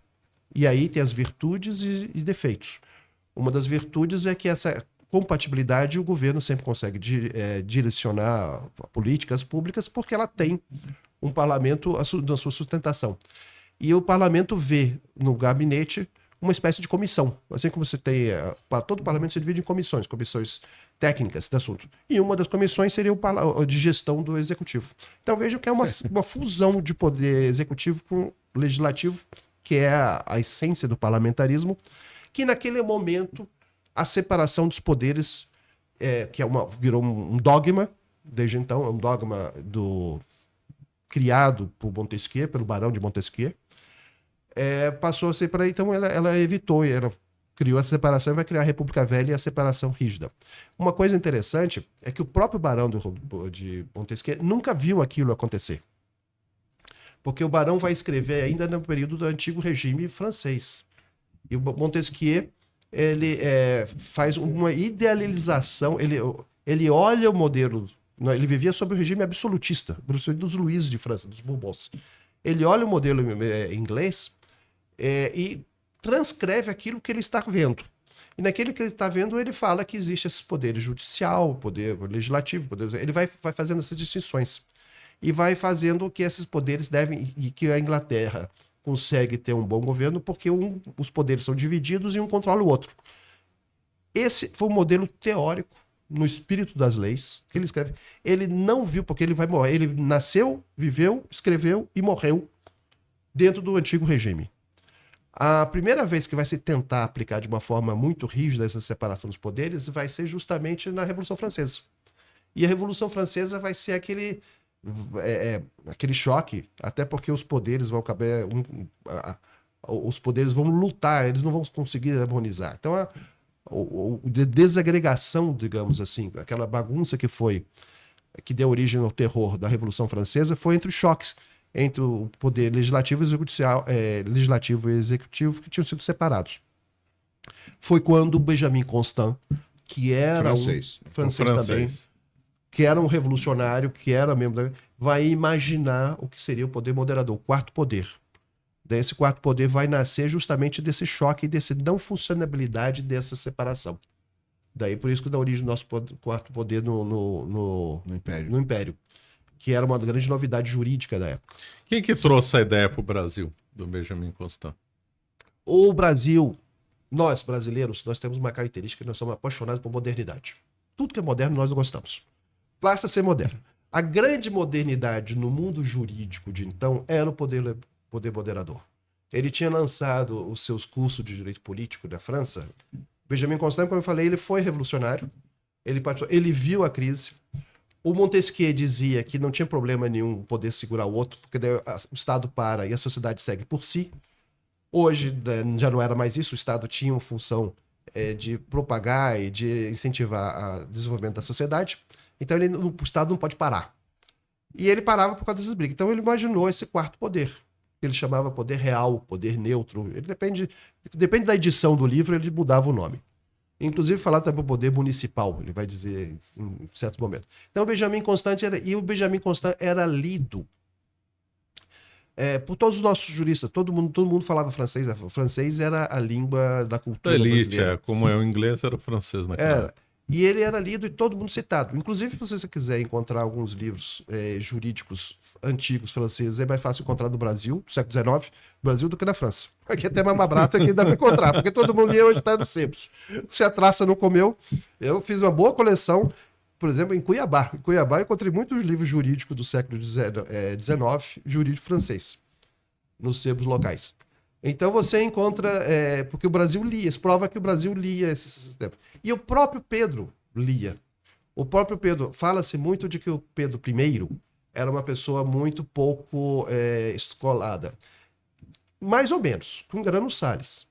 E aí tem as virtudes e defeitos. Uma das virtudes é que essa compatibilidade o governo sempre consegue direcionar políticas públicas porque ela tem um parlamento na sua sustentação. E o parlamento vê no gabinete uma espécie de comissão. Assim como você tem... todo parlamento se divide em comissões técnicas do assunto. E uma das comissões seria o de gestão do executivo. Então vejo que é uma fusão de poder executivo com legislativo, que é a essência do parlamentarismo, que naquele momento a separação dos poderes, que virou um dogma, desde então, é um dogma criado por Montesquieu, pelo Barão de Montesquieu, passou a ser para... Então ela evitou, ela criou essa separação e vai criar a República Velha e a separação rígida. Uma coisa interessante é que o próprio Barão de Montesquieu nunca viu aquilo acontecer. Porque o Barão vai escrever ainda no período do antigo regime francês. E o Montesquieu, ele faz uma idealização, ele olha o modelo, ele vivia sob o regime absolutista, dos Luíses de França, dos Bourbons. Ele olha o modelo inglês e transcreve aquilo que ele está vendo. E naquele que ele está vendo, ele fala que existe esses poderes judicial, poder legislativo, ele vai fazendo essas distinções. E vai fazendo que esses poderes devem, e que a Inglaterra consegue ter um bom governo, porque os poderes são divididos e um controla o outro. Esse foi o modelo teórico, no espírito das leis, que ele escreve. Ele não viu, porque ele vai morrer. Ele nasceu, viveu, escreveu e morreu dentro do antigo regime. A primeira vez que vai se tentar aplicar de uma forma muito rígida essa separação dos poderes vai ser justamente na Revolução Francesa. E a Revolução Francesa vai ser aquele choque, até porque os poderes vão caber, os poderes vão lutar, eles não vão conseguir harmonizar. Então a desagregação, digamos assim, aquela bagunça que deu origem ao terror da Revolução Francesa foi entre os choques entre o poder legislativo e executivo que tinham sido separados. Foi quando o Benjamin Constant, que era francês também, que era um revolucionário, que era membro vai imaginar o que seria o poder moderador, o quarto poder. Daí esse quarto poder vai nascer justamente desse choque e dessa não funcionabilidade dessa separação. Daí por isso que dá origem ao nosso quarto poder no Império, que era uma grande novidade jurídica da época. Quem que trouxe a ideia para o Brasil, do Benjamin Constant? O Brasil, nós brasileiros, nós temos uma característica, nós somos apaixonados por modernidade. Tudo que é moderno nós gostamos. Basta ser moderno. A grande modernidade no mundo jurídico de então era o poder moderador. Ele tinha lançado os seus cursos de direito político da França. Benjamin Constant, como eu falei, ele foi revolucionário. Ele viu a crise. O Montesquieu dizia que não tinha problema nenhum poder segurar o outro, porque daí o Estado para e a sociedade segue por si. Hoje já não era mais isso. O Estado tinha uma função de propagar e de incentivar o desenvolvimento da sociedade. Então o Estado não pode parar. E ele parava por causa dessas brigas. Então ele imaginou esse quarto poder. Ele chamava poder real, poder neutro. Ele depende da edição do livro, ele mudava o nome. Inclusive falar também do poder municipal, ele vai dizer em certos momentos. Então o Benjamin Constant era lido por todos os nossos juristas. Todo mundo falava francês. O francês era a língua da cultura brasileira. Como é o inglês, era o francês naquela época. E ele era lido e todo mundo citado. Inclusive, se você quiser encontrar alguns livros jurídicos antigos franceses, é mais fácil encontrar no Brasil, do século XIX, no Brasil, do que na França. Aqui é até mais barato, aqui dá para encontrar, porque todo mundo lia hoje está nos sebos. Se a traça não comeu, eu fiz uma boa coleção, por exemplo, em Cuiabá. Em Cuiabá eu encontrei muitos livros jurídicos do século XIX, jurídico francês, nos sebos locais. Então você encontra, porque o Brasil lia, isso prova que o Brasil lia esse sistema. E o próprio Pedro lia. O próprio Pedro, fala-se muito de que o Pedro I era uma pessoa muito pouco escolada. Mais ou menos, com Grano Salles.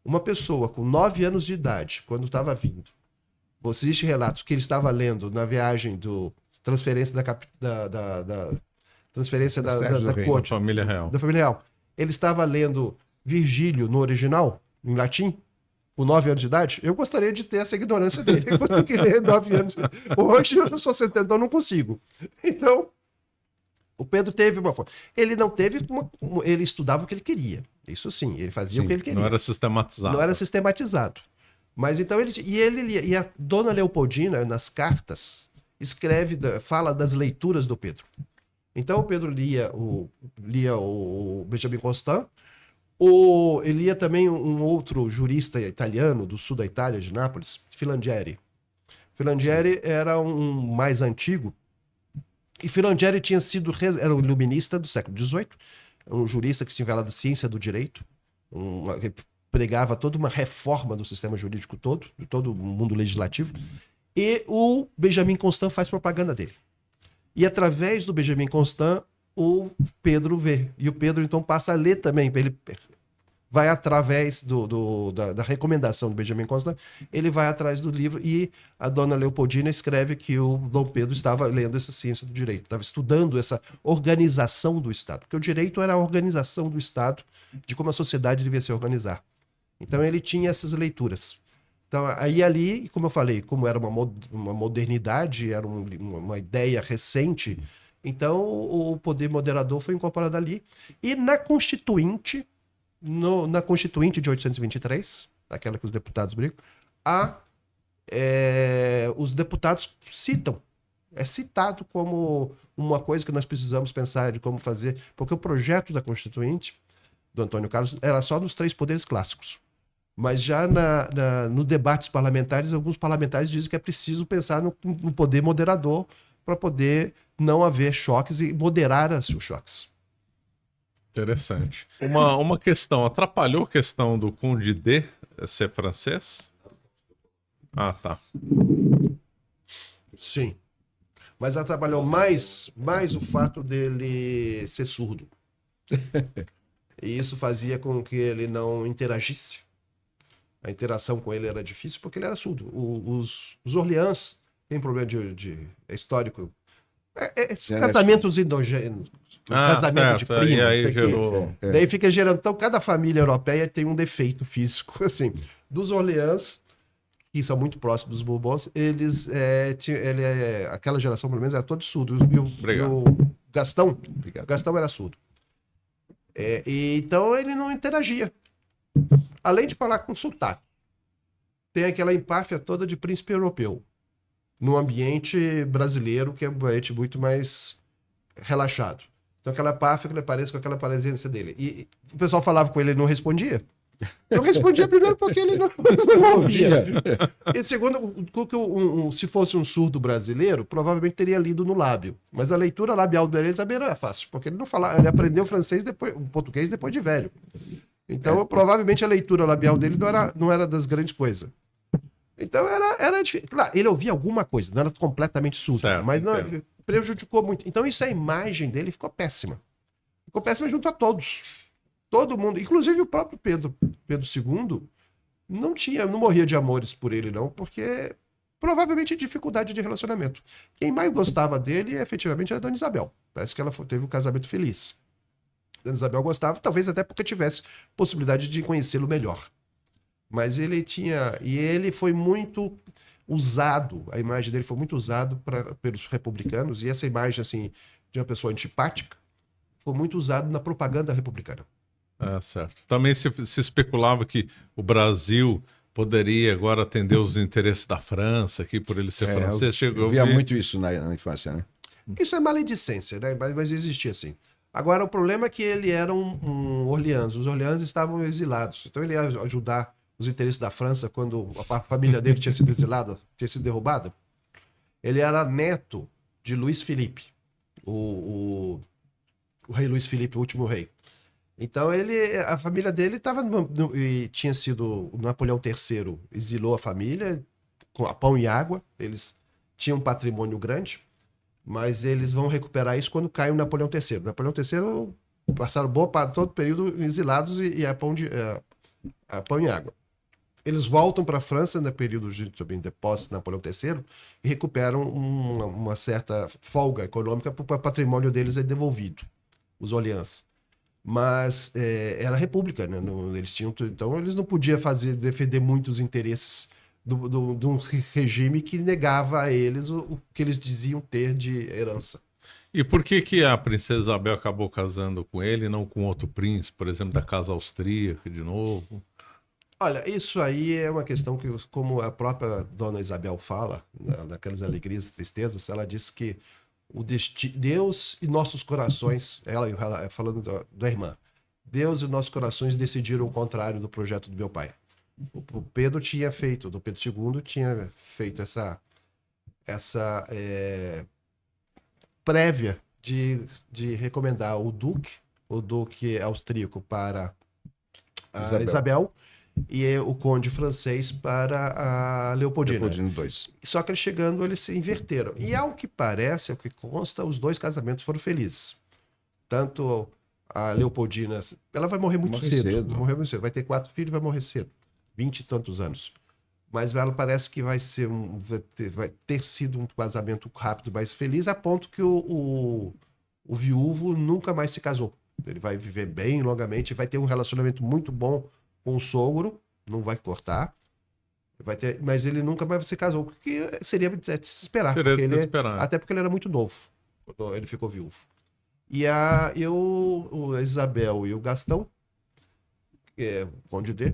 Uma pessoa com 9 anos de idade, quando estava vindo, existem relatos que ele estava lendo na viagem do transferência da corte, da família real. Da família real. Ele estava lendo Virgílio no original, em latim, com 9 anos de idade. Eu gostaria de ter essa ignorância dele. Eu consegui ler 9 anos. Hoje eu sou 70, então não consigo. Então, o Pedro teve uma forma. Ele não teve ele estudava o que ele queria. Isso sim, ele fazia o que ele queria. Não era sistematizado. Não era sistematizado. Mas então ele lia. E a dona Leopoldina, nas cartas, fala das leituras do Pedro. Então o Pedro lia o Benjamin Constant. Ele lia também um outro jurista italiano do sul da Itália, de Nápoles, Filangieri. Filangieri era um mais antigo. E Filangieri era um iluminista do século XVIII, um jurista que se envelava da ciência do direito, que pregava toda uma reforma do sistema jurídico todo, de todo o mundo legislativo. E o Benjamin Constant faz propaganda dele. E através do Benjamin Constant, o Pedro vê. E o Pedro, então, passa a ler também. vai através da recomendação do Benjamin Constant, ele vai atrás do livro e a dona Leopoldina escreve que o Dom Pedro estava lendo essa ciência do direito, estava estudando essa organização do Estado, porque o direito era a organização do Estado, de como a sociedade devia se organizar. Então ele tinha essas leituras. Então aí ali, como eu falei, como era uma modernidade, era uma ideia recente, então o poder moderador foi incorporado ali. E na Constituinte, na Constituinte de 823, aquela que os deputados brigam, os deputados citam, é citado como uma coisa que nós precisamos pensar de como fazer, porque o projeto da Constituinte do Antônio Carlos era só nos 3 poderes clássicos. Mas já no debates parlamentares, alguns parlamentares dizem que é preciso pensar no poder moderador para poder não haver choques e moderar os choques. Interessante. Uma questão, atrapalhou a questão do Conde D ser francês? Ah, tá. Sim. Mas atrapalhou mais o fato dele ser surdo. E isso fazia com que ele não interagisse. A interação com ele era difícil porque ele era surdo. Os Orleans têm problema histórico. Casamentos endogênicos. Casamento certo. de primo. E aí gerou... Daí fica gerando... Então, cada família europeia tem um defeito físico. Assim, dos Orleans, que são muito próximos dos Bourbons, aquela geração, pelo menos, era todo surdo. E o Gastão era surdo. Então, ele não interagia. Além de falar com sotaque. Tem aquela empáfia toda de príncipe europeu. No ambiente brasileiro, que é um ambiente muito mais relaxado. Então, aquela empáfia que ele aparece com aquela presença dele. E o pessoal falava com ele, ele não respondia. Eu respondia primeiro porque ele não ouvia. E segundo, se fosse um surdo brasileiro, provavelmente teria lido no lábio. Mas a leitura labial dele também não é fácil, porque ele não falava, ele aprendeu português depois de velho. Então, provavelmente a leitura labial dele não era das grandes coisas. Então, era difícil. Claro, ele ouvia alguma coisa, não era completamente surdo, certo, mas não prejudicou muito. Então, a imagem dele ficou péssima. Ficou péssima junto a todos. Todo mundo, inclusive o próprio Pedro II, não morria de amores por ele, não, porque provavelmente dificuldade de relacionamento. Quem mais gostava dele, efetivamente, era a Dona Isabel. Parece que ela teve um casamento feliz. Dona Isabel gostava, talvez até porque tivesse possibilidade de conhecê-lo melhor. Mas ele foi muito usado, a imagem dele foi muito usada pelos republicanos, e essa imagem assim, de uma pessoa antipática foi muito usada na propaganda republicana. Certo. Também se especulava que o Brasil poderia agora atender os interesses da França, aqui por ele ser francês. Eu via muito isso na infância, né? Isso é maledicência, né? Mas existia assim. Agora, o problema é que ele era um Orleans. Os Orleans estavam exilados. Então, ele ia ajudar os interesses da França quando a família dele tinha sido exilada, tinha sido derrubada. Ele era neto de Luís Filipe, o rei Luís Filipe, o último rei. Então, a família dele tinha sido... O Napoleão III exilou a família com pão e água. Eles tinham um patrimônio grande. Mas eles vão recuperar isso quando cai o Napoleão III. Napoleão III passaram todo o período exilados e a pão e água. Eles voltam para a França no período de posse de Napoleão III e recuperam uma certa folga econômica para o patrimônio deles é devolvido, os Orleans. Mas era república, né? Então eles não podiam defender muitos interesses de um regime que negava a eles o que eles diziam ter de herança. E por que a princesa Isabel acabou casando com ele e não com outro príncipe, por exemplo, da casa austríaca de novo? Olha, isso aí é uma questão que, como a própria Dona Isabel fala, naquelas alegrias e tristezas, ela diz que Deus e nossos corações, ela falando da irmã, Deus e nossos corações decidiram o contrário do projeto do meu pai. O Pedro do Pedro II tinha feito essa prévia de recomendar o duque austríaco para a Isabel e o conde francês para a Leopoldina. Leopoldina II. Só que eles chegando, eles se inverteram. E ao que parece, ao que consta, os dois casamentos foram felizes. Tanto A Leopoldina, ela vai morrer muito Morre cedo. cedo. Vai morrer muito cedo. Vai ter 4 filhos e vai morrer cedo. 20 e tantos anos. Mas ela parece que vai ter sido um casamento rápido, mais feliz, a ponto que o viúvo nunca mais se casou. Ele vai viver bem longamente, vai ter um relacionamento muito bom com o sogro, não vai cortar. Mas ele nunca mais se casou, o que seria de se esperar. Seria de porque se ele, esperar. até porque ele era muito novo quando ele ficou viúvo. E a Isabel e o Gastão, que é o Conde D,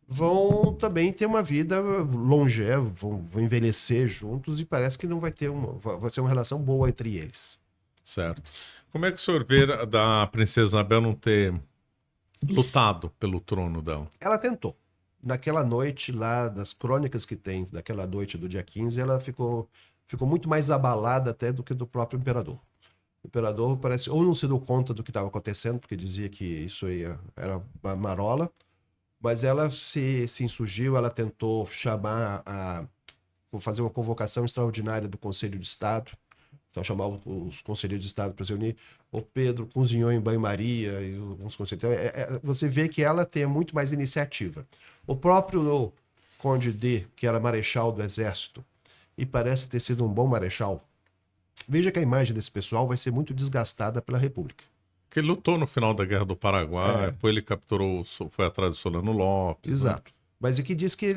vão também ter uma vida longeva, vão envelhecer juntos e parece que não vai ter vai ser uma relação boa entre eles. Certo. Como é que o senhor vê da princesa Isabel não ter lutado pelo trono dela? Ela tentou. Naquela noite lá, das crônicas que tem, naquela noite do dia 15, ela ficou muito mais abalada até do que do próprio imperador. O imperador parece ou não se deu conta do que estava acontecendo, porque dizia que isso aí era uma marola, mas ela se insurgiu, ela tentou fazer uma convocação extraordinária do Conselho de Estado, então chamar os conselheiros de Estado para se unir. O Pedro cozinhou em banho-maria e alguns conselheiros. Então, você vê que ela tem muito mais iniciativa. O próprio Conde D, que era marechal do Exército, e parece ter sido um bom marechal, veja que a imagem desse pessoal vai ser muito desgastada pela República. Porque ele lutou no final da Guerra do Paraguai, depois ele capturou, foi atrás do Solano Lopes. Exato. Né? Mas aqui diz que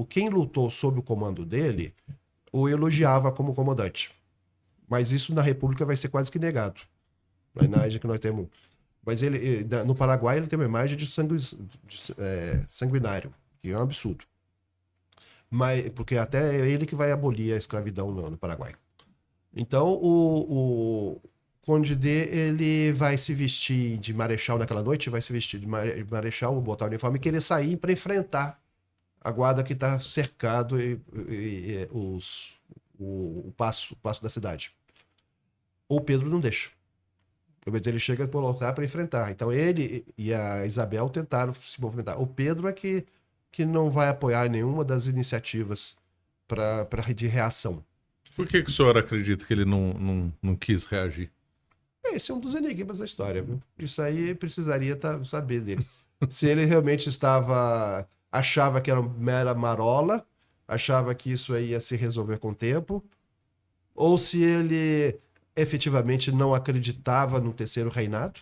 quem lutou sob o comando dele o elogiava como comandante. Mas isso na República vai ser quase que negado. Na imagem que nós temos. Mas no Paraguai ele tem uma imagem de sanguinário, que é um absurdo. Porque até é ele que vai abolir a escravidão no Paraguai. Então o Conde D, ele vai se vestir de marechal naquela noite, vai se vestir de marechal, botar o uniforme e querer sair para enfrentar a guarda que está cercado o passo da cidade. O Pedro não deixa. Ele chega a colocar para enfrentar. Então ele e a Isabel tentaram se movimentar. O Pedro é que não vai apoiar nenhuma das iniciativas de reação. Por que o senhor acredita que ele não quis reagir? Esse é um dos enigmas da história, viu? Isso aí precisaria saber dele. Se ele realmente achava que era mera marola, achava que isso aí ia se resolver com o tempo, ou se ele efetivamente não acreditava no terceiro reinado.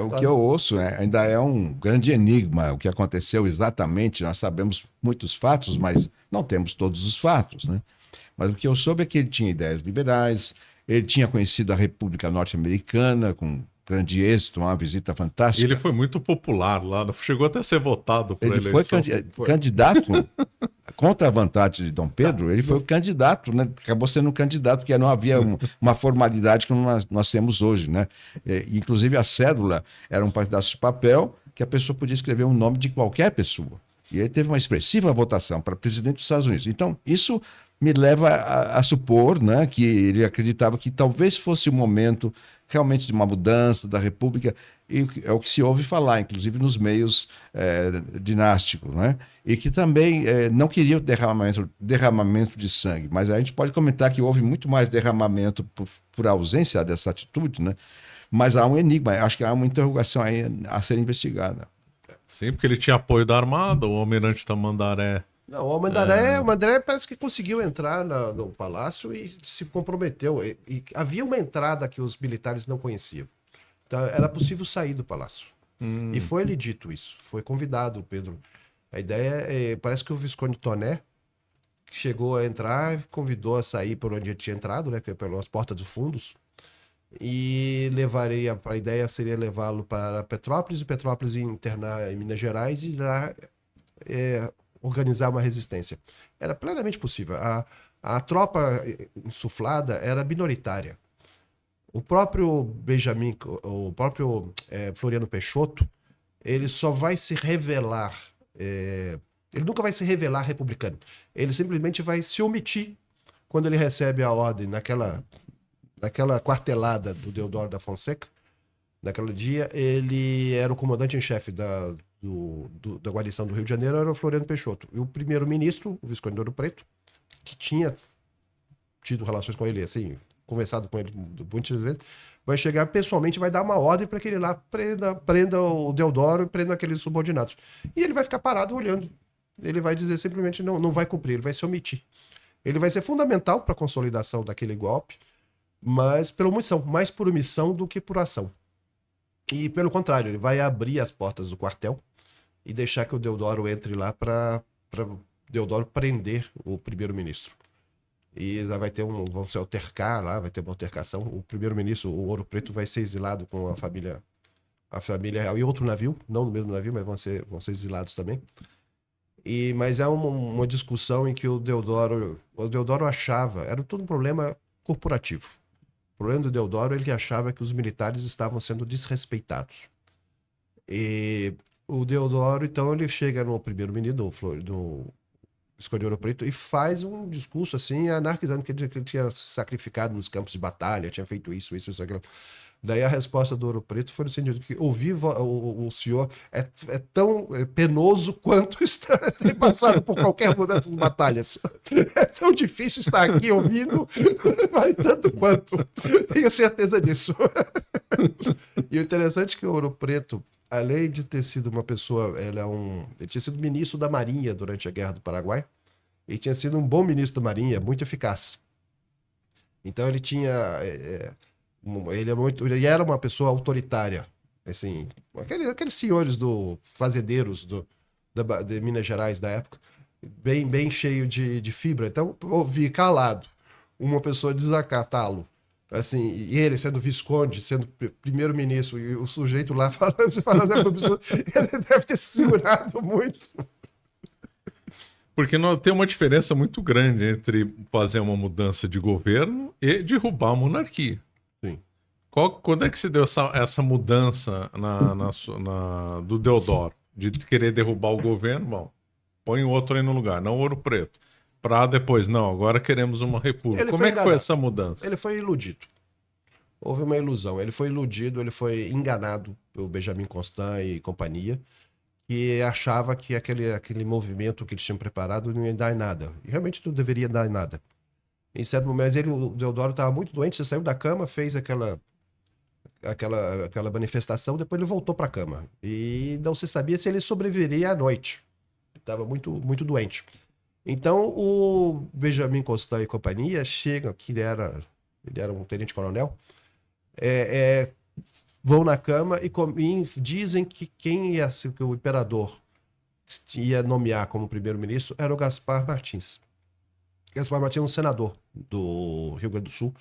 O que eu ouço ainda é um grande enigma. O que aconteceu exatamente, nós sabemos muitos fatos, mas não temos todos os fatos, né? Mas o que eu soube é que ele tinha ideias liberais, ele tinha conhecido a República Norte-Americana com grande êxito, uma visita fantástica. E ele foi muito popular lá, chegou até a ser votado por ele eleição. foi candidato contra a vontade de Dom Pedro, ele foi o candidato, né? Acabou sendo um candidato, porque não havia uma formalidade que nós temos hoje, né? Inclusive a cédula era um pedaço de papel que a pessoa podia escrever o nome de qualquer pessoa. E ele teve uma expressiva votação para presidente dos Estados Unidos. Então, isso me leva a supor, né, que ele acreditava que talvez fosse o momento realmente de uma mudança da República, e é o que se ouve falar, inclusive nos meios dinásticos, né? E que também não queria o derramamento de sangue, mas a gente pode comentar que houve muito mais derramamento por ausência dessa atitude, né? Mas há um enigma, acho que há uma interrogação aí a ser investigada. Sim, porque ele tinha apoio da Armada, o almirante Tamandaré. Não, o Almandaré parece que conseguiu entrar no palácio e se comprometeu. E havia uma entrada que os militares não conheciam. Então era possível sair do palácio. E foi-lhe dito isso. Foi convidado o Pedro. A ideia parece que o Visconde Toné chegou a entrar, convidou a sair por onde ele tinha entrado, né, que é pelas portas dos fundos. E a ideia seria levá-lo para Petrópolis, e Petrópolis internar em Minas Gerais e lá organizar uma resistência. Era plenamente possível. A tropa insuflada era minoritária. O próprio Floriano Peixoto, ele só vai se revelar, ele nunca vai se revelar republicano. Ele simplesmente vai se omitir quando ele recebe a ordem naquela quartelada do Deodoro da Fonseca. Naquele dia, ele era o comandante em chefe da guarnição do Rio de Janeiro, era o Floriano Peixoto. E o primeiro-ministro, o Visconde de Ouro Preto, que tinha tido relações com ele, assim, conversado com ele muitas vezes, vai chegar pessoalmente, vai dar uma ordem para que ele lá prenda o Deodoro e prenda aqueles subordinados. E ele vai ficar parado olhando. Ele vai dizer simplesmente não vai cumprir, ele vai se omitir. Ele vai ser fundamental para a consolidação daquele golpe, mas pela omissão, mais por omissão do que por ação. E pelo contrário, ele vai abrir as portas do quartel e deixar que o Deodoro entre lá para Deodoro prender o primeiro-ministro. E já vai ter vão se altercar lá, vai ter uma altercação. O primeiro-ministro, o Ouro Preto, vai ser exilado com a família real e outro navio, não no mesmo navio, mas vão ser exilados também. Mas é uma discussão em que o Deodoro achava, era tudo um problema corporativo. O problema do Deodoro é que achava que os militares estavam sendo desrespeitados. E o Deodoro, então, ele chega no primeiro-ministro do Visconde Ouro Preto e faz um discurso assim, anarquizando que ele tinha se sacrificado nos campos de batalha, tinha feito isso, aquilo. Daí a resposta do Ouro Preto foi no sentido que ouvir o senhor é tão penoso quanto ter passado por qualquer uma dessas batalhas. É tão difícil estar aqui ouvindo, vale tanto quanto. Tenho certeza disso. E o interessante é que o Ouro Preto, além de ter sido uma pessoa, ele tinha sido ministro da Marinha durante a Guerra do Paraguai, e tinha sido um bom ministro da Marinha, muito eficaz. Então ele tinha... Ele era uma pessoa autoritária, assim, aqueles senhores fazendeiros de Minas Gerais da época, bem cheio de fibra. Então, ouvir calado uma pessoa desacatá-lo, assim, e ele sendo visconde, sendo primeiro-ministro, e o sujeito lá falando ele deve ter se segurado muito. Porque tem uma diferença muito grande entre fazer uma mudança de governo e derrubar a monarquia. Sim. Quando é que se deu essa mudança do Deodoro? De querer derrubar o governo? Bom, põe o outro aí no lugar, não o Ouro Preto. Para depois, não, agora queremos uma república. Como é que foi essa mudança? Ele foi iludido. Houve uma ilusão. Ele foi iludido, ele foi enganado pelo Benjamin Constant e companhia, que achava que aquele movimento que eles tinham preparado não ia dar em nada. E realmente não deveria dar em nada. Em certo momento, o Deodoro estava muito doente, você saiu da cama, fez aquela manifestação, depois ele voltou para a cama. E não se sabia se ele sobreviveria à noite. Ele estava muito, muito doente. Então, o Benjamin Constant e companhia chegam, ele era um tenente-coronel, vão na cama e dizem que que o imperador ia nomear como primeiro-ministro era o Gaspar Martins. Gaspar Martins é um senador do Rio Grande do Sul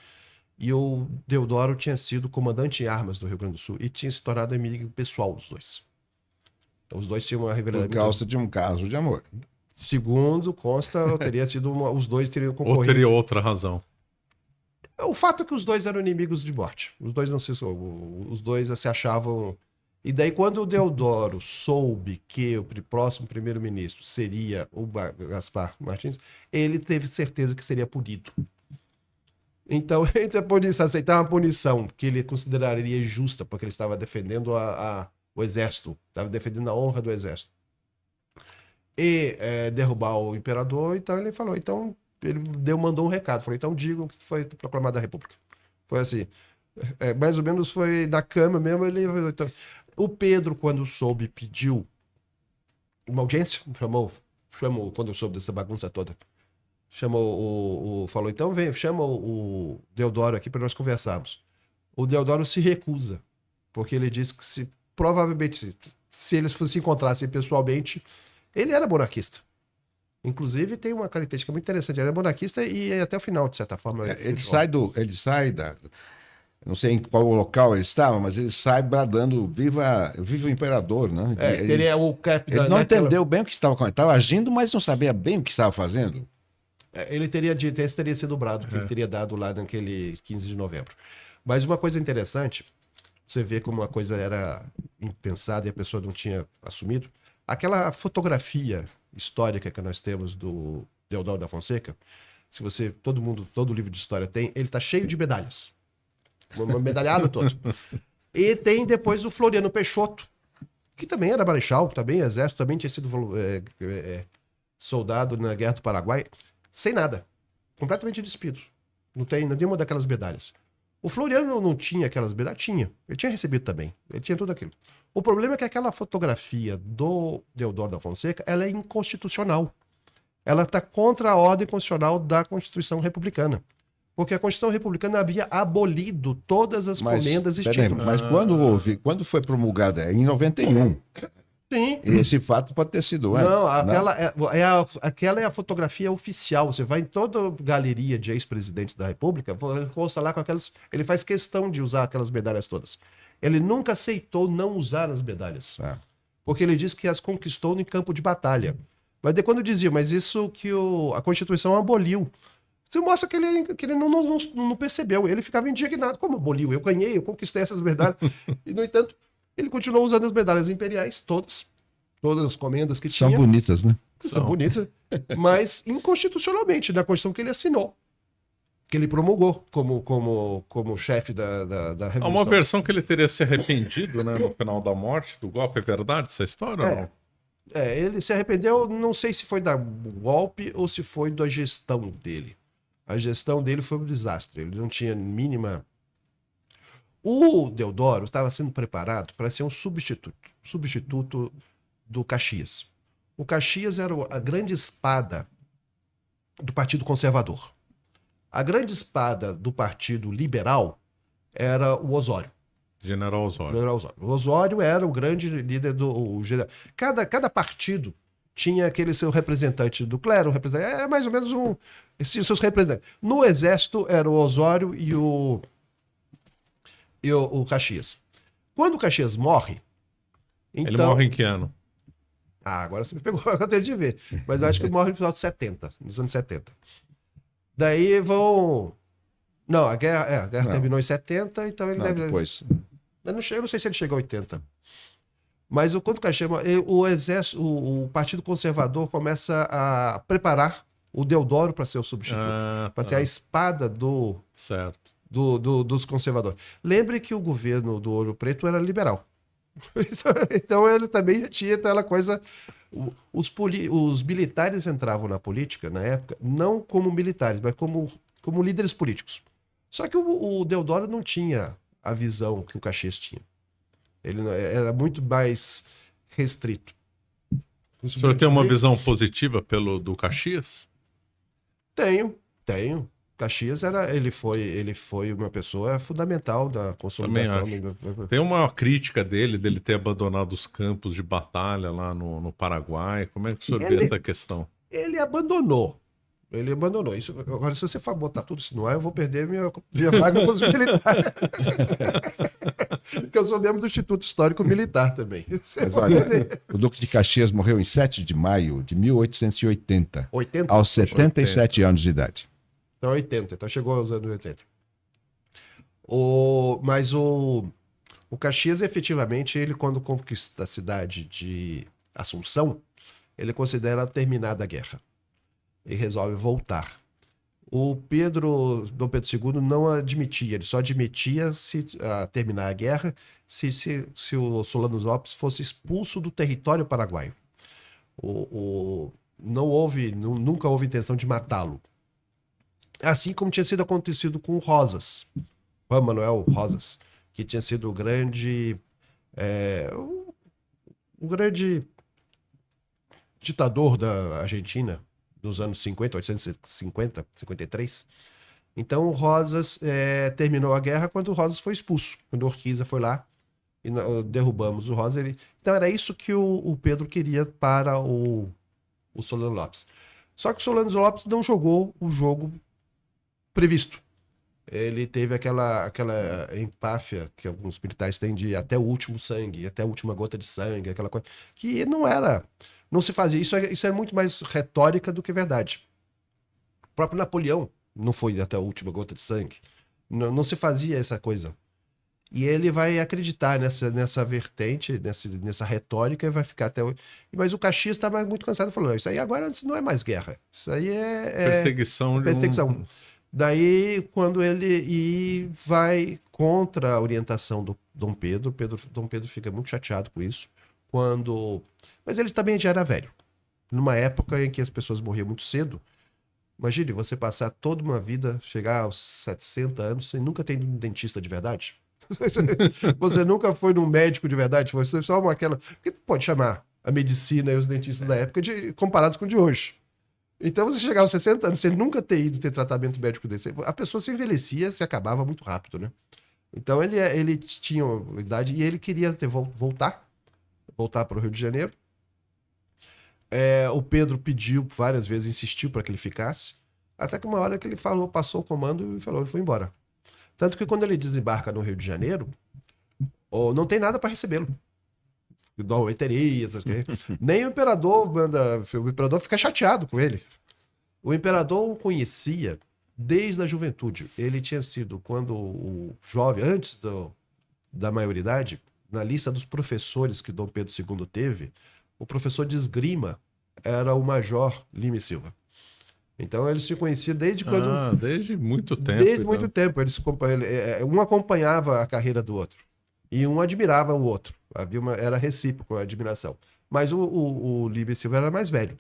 e o Deodoro tinha sido comandante em armas do Rio Grande do Sul e tinha se tornado amigo pessoal dos dois. Então, os dois tinham uma rivalidade. Por causa de um caso de amor. Segundo consta, teria sido os dois teriam concorrido. Ou teria outra razão. O fato é que os dois eram inimigos de morte. Os dois se achavam. E daí, quando o Deodoro soube que o próximo primeiro-ministro seria o Gaspar Martins, ele teve certeza que seria punido. Então, entre aceitar uma punição que ele consideraria justa, porque ele estava defendendo o exército, estava defendendo a honra do exército, e derrubar o imperador, então ele falou, ele mandou um recado, falou, então digam que foi proclamada a república. Foi assim, mais ou menos foi na cama mesmo, então, o Pedro, quando soube, pediu uma audiência, chamou, quando eu soube dessa bagunça toda, falou, então chama o Deodoro aqui para nós conversarmos. O Deodoro se recusa, porque ele disse que provavelmente, se eles se encontrassem pessoalmente, ele era monarquista. Inclusive, tem uma característica muito interessante. Ele é monarquista e até o final, de certa forma. Ele sai da... Não sei em qual local ele estava, mas ele sai bradando viva o imperador, né? Ele é o cap da... Ele não entendeu bem o que estava acontecendo. Estava agindo, mas não sabia bem o que estava fazendo. Ele teria dito, esse teria sido o brado que ele teria dado lá naquele 15 de novembro. Mas uma coisa interessante, você vê como uma coisa era impensada e a pessoa não tinha assumido. Aquela fotografia histórica que nós temos do Deodoro da Fonseca, se você, todo livro de história tem, ele está cheio de medalhas. Uma medalhada todo. E tem depois o Floriano Peixoto, que também era marechal, também exército, também tinha sido soldado na Guerra do Paraguai, sem nada. Completamente despido. Não tem nenhuma daquelas medalhas. O Floriano não tinha aquelas medalhas? Tinha. Ele tinha recebido também. Ele tinha tudo aquilo. O problema é que aquela fotografia do Deodoro da Fonseca, ela é inconstitucional. Ela está contra a ordem constitucional da Constituição Republicana. Porque a Constituição Republicana havia abolido todas as comendas e títulos. Mas quando foi promulgada? Em 91. Sim. Esse fato pode ter sido antes. Não, aquela é a fotografia oficial. Você vai em toda galeria de ex-presidentes da República, consta lá com aquelas. Ele faz questão de usar aquelas medalhas todas. Ele nunca aceitou não usar as medalhas. Porque ele diz que as conquistou em campo de batalha. Mas de quando dizia, mas isso que a Constituição aboliu. Você mostra que ele não percebeu. Ele ficava indignado. Como aboliu? Eu ganhei, eu conquistei essas medalhas. E, no entanto, ele continuou usando as medalhas imperiais, todas as comendas que tinha. São bonitas, né? São bonitas, mas inconstitucionalmente, na Constituição que ele assinou. Que ele promulgou como chefe da Revolução. Há uma versão que ele teria se arrependido, né, no final da morte do golpe. É verdade essa história? Ou não? Ele se arrependeu, não sei se foi da golpe ou se foi da gestão dele. A gestão dele foi um desastre. Ele não tinha mínima... O Deodoro estava sendo preparado para ser um substituto do Caxias. O Caxias era a grande espada do Partido Conservador. A grande espada do Partido Liberal era o Osório. General Osório. O Osório era o grande líder do... Cada partido tinha aquele seu representante do clero, era mais ou menos esses seus representantes. No Exército era o Osório e o Caxias. Quando o Caxias morre... Então... Ele morre em que ano? Agora você me pegou, eu tenho de ver. Mas eu acho que ele morre no final de 70, nos anos 70. Daí vão... Não, a guerra terminou em 70, então ele deve... Depois. Eu não sei se ele chegou a 80. Mas quando o Caxias morre, o Exército, o Partido Conservador começa a preparar o Deodoro para ser o substituto. Para ser a espada dos conservadores. Lembre que o governo do Ouro Preto era liberal. Então ele também tinha aquela coisa... Os militares entravam na política, na época, não como militares, mas como líderes políticos. Só que o Deodoro não tinha a visão que o Caxias tinha. Ele era muito mais restrito. O senhor tem uma visão positiva do Caxias? Tenho. Caxias ele foi uma pessoa fundamental da consolidação. Tem uma crítica dele ter abandonado os campos de batalha lá no Paraguai. Como é que o senhor vê essa questão? Ele abandonou. Isso, agora, se você for botar tudo isso no ar, eu vou perder minha vaga com os militares. Porque eu sou membro do Instituto Histórico Militar também. Mas olha, o Duque de Caxias morreu em 7 de maio de 1880, 80? aos 77 anos de idade. Então, 80. Então, chegou aos anos 80. Mas o Caxias, efetivamente, ele, quando conquista a cidade de Assunção, ele considera terminada a guerra. E resolve voltar. Dom Pedro II não admitia, ele só admitia se terminar a guerra se o Solano Lopes fosse expulso do território paraguaio. Nunca houve intenção de matá-lo. Assim como tinha sido acontecido com Rosas, Juan Manuel Rosas, que tinha sido o grande ditador da Argentina dos anos 50, 850, 53. Então, Rosas terminou a guerra quando o Rosas foi expulso. Quando Urquiza foi lá e derrubamos o Rosas. Então, era isso que o Pedro queria para o Solano Lopes. Só que o Solano Lopes não jogou o jogo previsto. Ele teve aquela empáfia que alguns militares têm de até o último sangue, até a última gota de sangue, aquela coisa que não se fazia. Isso é muito mais retórica do que verdade. O próprio Napoleão não foi até a última gota de sangue. Não se fazia essa coisa. E ele vai acreditar nessa vertente, nessa retórica, e vai ficar até hoje. Mas o Caxias está muito cansado, falando: isso aí agora não é mais guerra. Isso aí é perseguição. Daí, quando ele vai contra a orientação do Dom Pedro fica muito chateado com isso. Mas ele também já era velho. Numa época em que as pessoas morriam muito cedo, Imagine você passar toda uma vida, chegar aos 60 anos, sem nunca ter ido num dentista de verdade. Você nunca foi num médico de verdade, você só aquela... Porque pode chamar a medicina e os dentistas da época comparados com o de hoje. Então, você chegar aos 60 anos, sem nunca ter ido ter tratamento médico desse, a pessoa se envelhecia, se acabava muito rápido, né? Então, ele tinha idade e ele queria voltar para o Rio de Janeiro. O Pedro pediu várias vezes, insistiu para que ele ficasse, até que uma hora que ele falou, passou o comando e falou, e foi embora. Tanto que quando ele desembarca no Rio de Janeiro, não tem nada para recebê-lo. Não, heterias, nem o imperador fica chateado com ele. O imperador o conhecia desde a juventude. Ele tinha sido, quando o jovem, antes da maioridade, na lista dos professores que Dom Pedro II teve, o professor de esgrima era o Major Lima e Silva. Então eles se conheciam desde quando... Desde muito tempo. Desde então. muito tempo. Um acompanhava a carreira do outro. E um admirava o outro. Era recíproco a admiração. Mas o Lima e Silva era mais velho.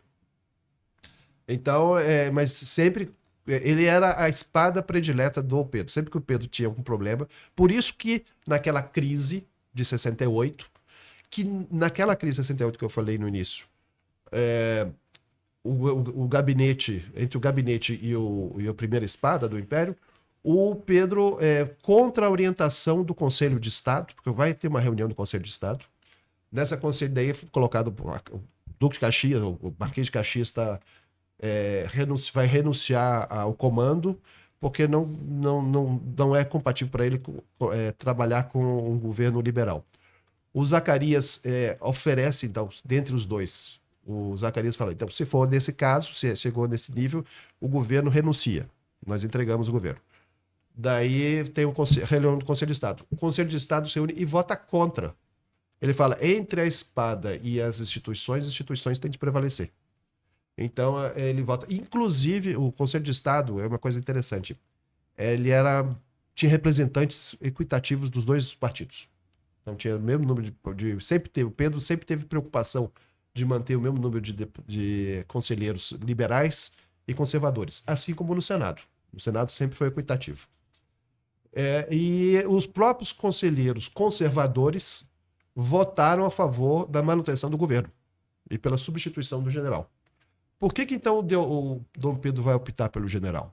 Então, mas sempre... Ele era a espada predileta do Pedro. Sempre que o Pedro tinha algum problema. Por isso que naquela crise de 68, naquela crise de 68 que eu falei no início, o gabinete, entre o gabinete e a primeira espada do Império, o Pedro, contra a orientação do Conselho de Estado, porque vai ter uma reunião do Conselho de Estado, nessa conselho daí foi colocado o Duque de Caxias, o Marquês de Caxias vai renunciar ao comando, porque não é compatível para ele trabalhar com um governo liberal. O Zacarias oferece, então, dentre os dois, o Zacarias fala, então, se for nesse caso, se chegou nesse nível, o governo renuncia. Nós entregamos o governo. Daí tem reunião do Conselho de Estado. O Conselho de Estado se une e vota contra. Ele fala, entre a espada e as instituições têm de prevalecer. Então, ele vota. Inclusive, o Conselho de Estado é uma coisa interessante. Ele tinha representantes equitativos dos dois partidos. Então, tinha o mesmo número o Pedro sempre teve preocupação de manter o mesmo número de conselheiros liberais e conservadores, assim como no Senado. O Senado sempre foi equitativo. E os próprios conselheiros conservadores votaram a favor da manutenção do governo e pela substituição do general. Por que então o Dom Pedro vai optar pelo general?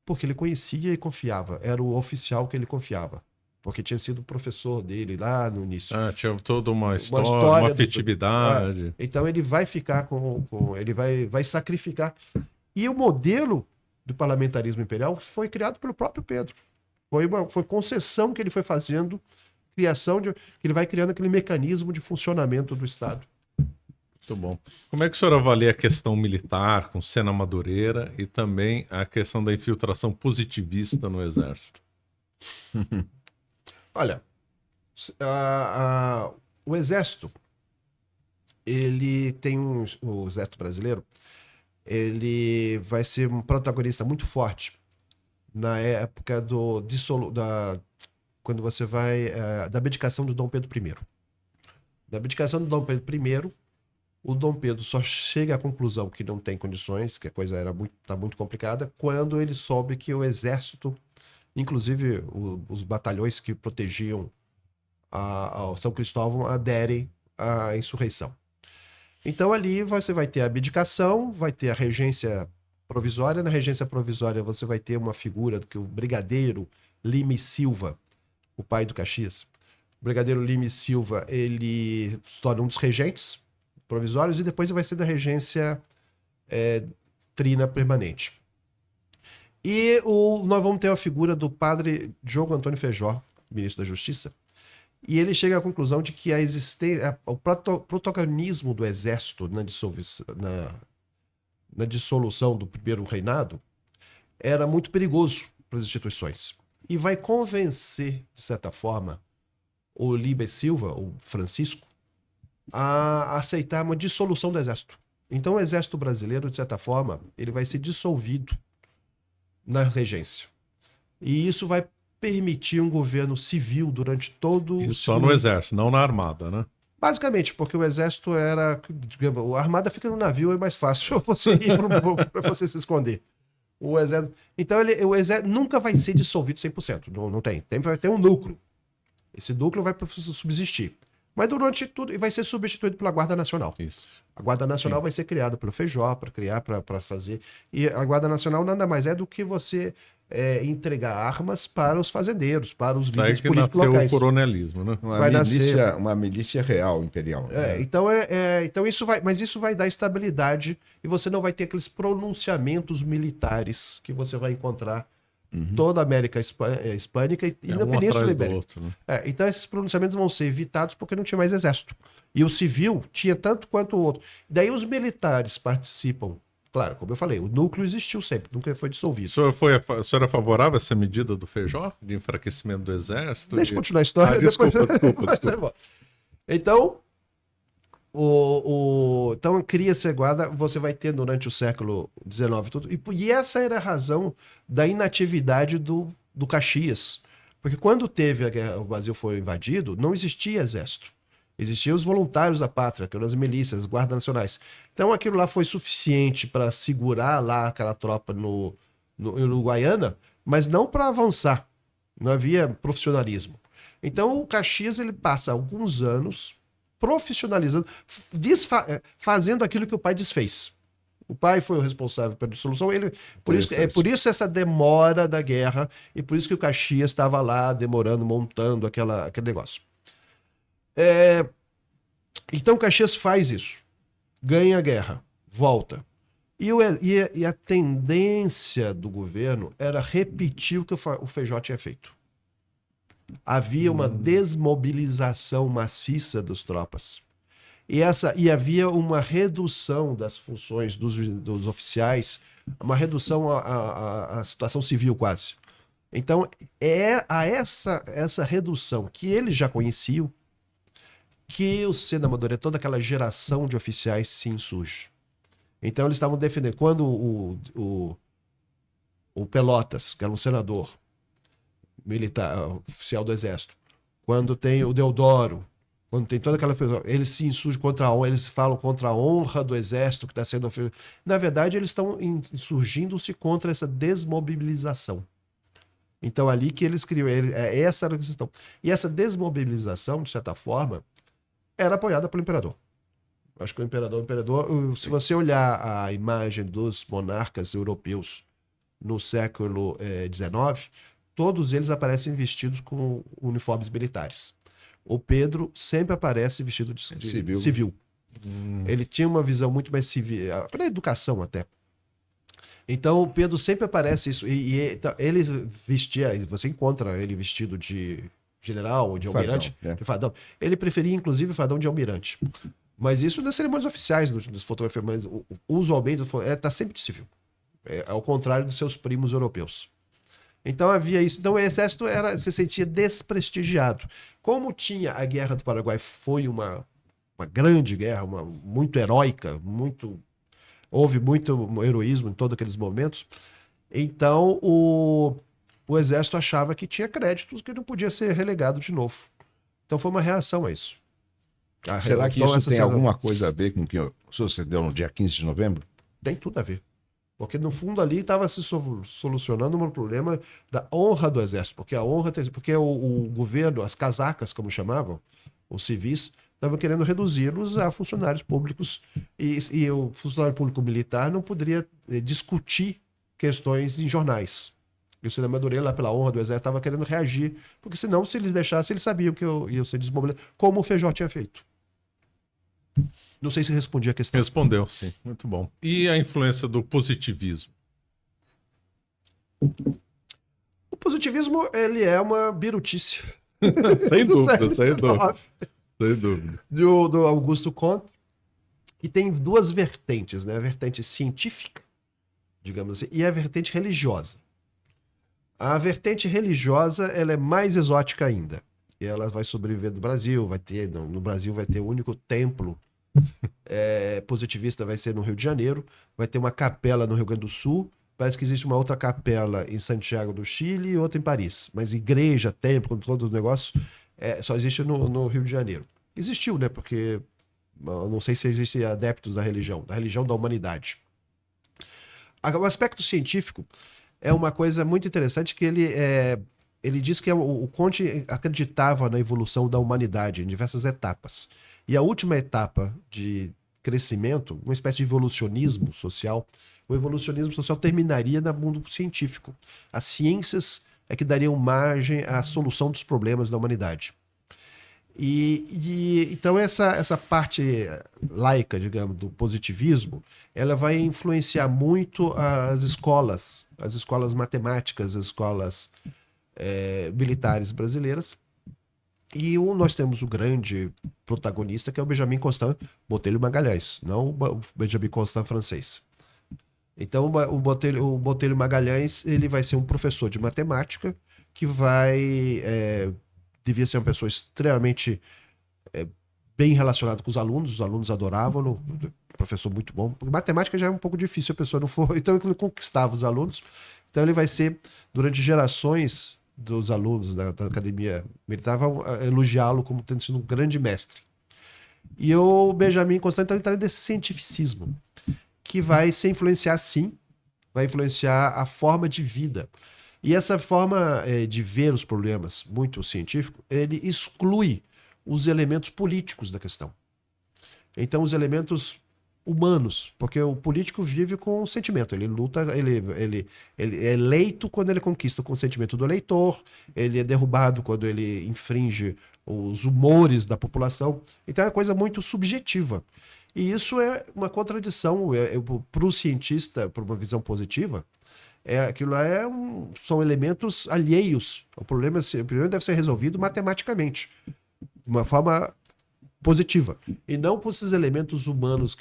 Porque ele conhecia e confiava. Era o oficial que ele confiava. Porque tinha sido professor dele lá no início. Tinha toda uma história, uma afetividade. Então ele vai ficar ele vai sacrificar. E o modelo do parlamentarismo imperial foi criado pelo próprio Pedro. Foi concessão que ele foi fazendo, que ele vai criando aquele mecanismo de funcionamento do Estado. Muito bom. Como é que o senhor avalia a questão militar com Sena Madureira e também a questão da infiltração positivista no Exército? Olha, o Exército, ele tem o Exército brasileiro, ele vai ser um protagonista muito forte na época quando você vai da abdicação do Dom Pedro I. Da abdicação do Dom Pedro I, o Dom Pedro só chega à conclusão que não tem condições, que a coisa está muito complicada, quando ele soube que o Exército, inclusive os batalhões que protegiam ao São Cristóvão, aderem à insurreição. Então ali você vai ter a abdicação, vai ter a regência provisória. Na regência provisória você vai ter uma figura que o brigadeiro Lima e Silva, o pai do Caxias. O brigadeiro Lima e Silva, ele se torna um dos regentes provisórios e depois vai ser da regência trina permanente. E nós vamos ter a figura do padre Diogo Antônio Feijó, ministro da Justiça, e ele chega à conclusão de que o protagonismo do Exército na dissolução do primeiro reinado era muito perigoso para as instituições. E vai convencer, de certa forma, o Lima e Silva, o Francisco, a aceitar uma dissolução do Exército. Então o Exército brasileiro, de certa forma, ele vai ser dissolvido na regência. E isso vai permitir um governo civil durante todo Isso só no Exército, não na Armada, né? Basicamente, porque o Exército digamos, a Armada fica no navio, é mais fácil você ir para você se esconder. O exército... Então, o exército nunca vai ser dissolvido 100%. Não tem. Vai ter um núcleo. Esse núcleo vai subsistir. Mas durante tudo, vai ser substituído pela Guarda Nacional. Isso. A Guarda Nacional vai ser criada pelo Feijó, para fazer. E a Guarda Nacional nada mais é do que você entregar armas para os fazendeiros, para os Daí líderes que políticos nasceu locais. o coronelismo, né? Uma milícia real, imperial. Então isso vai, mas isso vai dar estabilidade e você não vai ter aqueles pronunciamentos militares que você vai encontrar toda a América hispânica e na Um Península atrás do Ibérica. outro, né? Então esses pronunciamentos vão ser evitados porque não tinha mais exército. E o civil tinha tanto quanto o outro. Daí os militares participam. Claro, como eu falei, o núcleo existiu sempre, nunca foi dissolvido. O senhor é favorável a essa medida do Feijó, de enfraquecimento do exército? Deixa eu continuar a história. Desculpa. Então, então cria-se a guarda, você vai ter durante o século XIX tudo. E essa era a razão da inatividade do Caxias. Porque quando teve a guerra, o Brasil foi invadido, não existia exército. Existiam os voluntários da pátria, que eram as milícias, as guardas nacionais. Então aquilo lá foi suficiente para segurar lá aquela tropa no Uruguaiana, mas não para avançar. Não havia profissionalismo. Então o Caxias ele passa alguns anos profissionalizando, fazendo aquilo que o pai desfez. O pai foi o responsável pela dissolução. Por isso essa demora da guerra e por isso que o Caxias estava lá demorando, montando aquele negócio. Então Caxias faz isso, ganha a guerra, volta. E a tendência do governo era repetir o que o Feijó tinha feito. Havia uma desmobilização maciça das tropas. E havia uma redução das funções dos oficiais, uma redução à situação civil quase. Então, essa redução que eles já conheciam, que o Senador, toda aquela geração de oficiais se insurge. Então eles estavam defendendo. Quando o Pelotas, que era um senador militar, oficial do exército, quando tem o Deodoro, quando tem toda aquela pessoa, eles se insurgem contra a honra, eles falam contra a honra do exército que está sendo ofendido. Na verdade, eles estão insurgindo-se contra essa desmobilização. Então ali que eles criam, essa era a questão. E essa desmobilização, de certa forma, era apoiada pelo imperador. Acho que o imperador, se você olhar a imagem dos monarcas europeus no século XIX, todos eles aparecem vestidos com uniformes militares. O Pedro sempre aparece vestido de civil. Ele tinha uma visão muito mais civil, para a educação até. Então o Pedro sempre aparece isso. Então, ele vestia, você encontra ele vestido de general ou de almirante, de fardão. Ele preferia, inclusive, fardão de almirante. Mas isso nas cerimônias oficiais das fotografias, mas usualmente está sempre de civil. Ao contrário dos seus primos europeus. Então havia isso. Então o exército se sentia desprestigiado. Como tinha a Guerra do Paraguai, foi uma grande guerra, muito heróica, houve muito heroísmo em todos aqueles momentos. Então o exército achava que tinha créditos que não podia ser relegado de novo. Então foi uma reação a isso. Será que isso tem alguma coisa a ver com o que sucedeu no dia 15 de novembro? Tem tudo a ver. Porque no fundo ali estava se solucionando um problema da honra do exército. Porque o governo, as casacas, como chamavam, os civis, estavam querendo reduzi-los a funcionários públicos. E o funcionário público militar não poderia discutir questões em jornais. E o Senador Madureira, lá pela honra do exército, estava querendo reagir, porque senão, se eles deixassem, eles sabiam que ia ser desmobilizado, como o Feijó tinha feito. Não sei se respondi a questão. Respondeu, sim. Muito bom. E a influência do positivismo? O positivismo, ele é uma birutice. Sem dúvida, sem dúvida. Sem dúvida. Do Augusto Comte, que tem duas vertentes, né? A vertente científica, digamos assim, e a vertente religiosa. A vertente religiosa, ela é mais exótica ainda. E ela vai sobreviver no Brasil, no Brasil vai ter o único templo positivista, vai ser no Rio de Janeiro, vai ter uma capela no Rio Grande do Sul, parece que existe uma outra capela em Santiago do Chile e outra em Paris. Mas igreja, templo, todo o negócio, só existe no Rio de Janeiro. Existiu, né? Porque eu não sei se existem adeptos da religião da humanidade. O aspecto científico é uma coisa muito interessante que ele diz que o Conte acreditava na evolução da humanidade em diversas etapas. E a última etapa de crescimento, uma espécie de evolucionismo social, o evolucionismo social terminaria no mundo científico. As ciências é que dariam margem à solução dos problemas da humanidade. Então essa parte laica, digamos, do positivismo, ela vai influenciar muito as escolas matemáticas, as escolas militares brasileiras. E nós temos o grande protagonista, que é o Benjamin Constant Botelho Magalhães, não o Benjamin Constant francês. Então o Botelho Magalhães, ele vai ser um professor de matemática que devia ser uma pessoa extremamente bem relacionada com os alunos adoravam, professor muito bom, porque matemática já é um pouco difícil, a pessoa não for, então ele conquistava os alunos, então ele vai ser, durante gerações dos alunos da academia militar, vão elogiá-lo como tendo sido um grande mestre. E o Benjamin Constant então entra nesse cientificismo, que vai se influenciar sim, vai influenciar a forma de vida. E essa forma de ver os problemas, muito científico, ele exclui os elementos políticos da questão. Então, os elementos humanos, porque o político vive com o sentimento, ele luta, ele é eleito quando ele conquista o consentimento do eleitor, ele é derrubado quando ele infringe os humores da população. Então, é uma coisa muito subjetiva. E isso é uma contradição para o cientista, para uma visão positiva. Aquilo lá são elementos alheios. O problema deve ser resolvido matematicamente, de uma forma positiva. E não por esses elementos humanos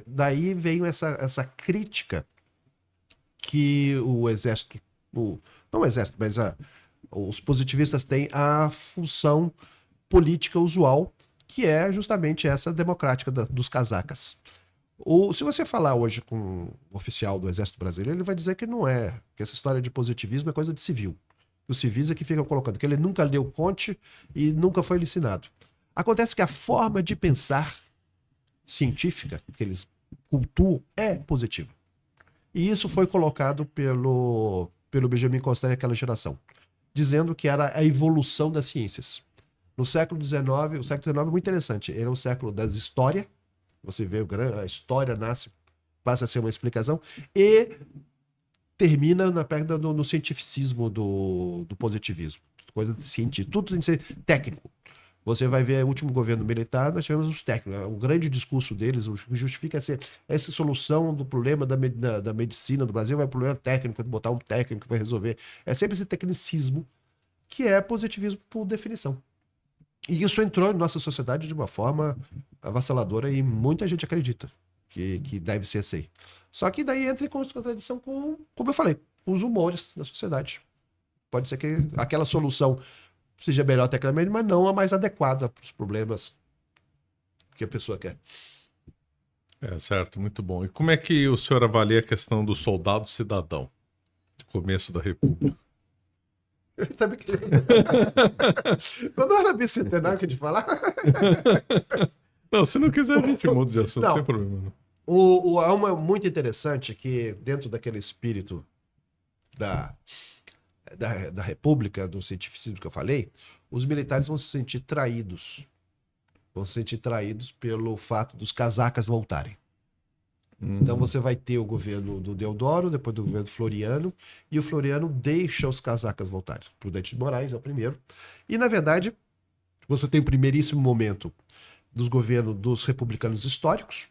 daí vem essa crítica que o exército, não o exército, mas os positivistas têm à função política usual, que é justamente essa democrática dos casacas. Se você falar hoje com um oficial do Exército Brasileiro, ele vai dizer que não é, que essa história de positivismo é coisa de civil. Os civis é que ficam colocando, que ele nunca leu Conte e nunca foi ensinado. Acontece que a forma de pensar científica que eles cultuam é positiva. E isso foi colocado pelo Benjamin Constant naquela geração, dizendo que era a evolução das ciências. No século XIX, o século XIX é muito interessante, ele é um século das histórias. Você vê a história nasce, passa a ser uma explicação, e termina no cientificismo do positivismo. Coisa de científico, tudo tem que ser técnico. Você vai ver o último governo militar, nós tivemos os técnicos. O grande discurso deles justifica essa solução do problema da medicina do Brasil, vai o problema técnico, botar um técnico que vai resolver. É sempre esse tecnicismo que é positivismo por definição. E isso entrou na nossa sociedade de uma forma avassaladora e muita gente acredita que deve ser assim. Só que daí entra em contradição com, como eu falei, com os humores da sociedade. Pode ser que aquela solução seja melhor tecnicamente, mas não a mais adequada para os problemas que a pessoa quer. Certo, muito bom. E como é que o senhor avalia a questão do soldado cidadão, começo da República? Quando era bicentenário que a gente falar. Não, se não quiser, a gente muda de assunto, não tem problema. Não. Há uma muito interessante que, dentro daquele espírito da República, do cientificismo que eu falei, os militares vão se sentir traídos. Vão se sentir traídos pelo fato dos casacas voltarem. Então você vai ter o governo do Deodoro, depois do governo Floriano, e o Floriano deixa os casacas voltarem. Prudente de Moraes é o primeiro. E, na verdade, você tem o primeiríssimo momento dos governos dos republicanos históricos,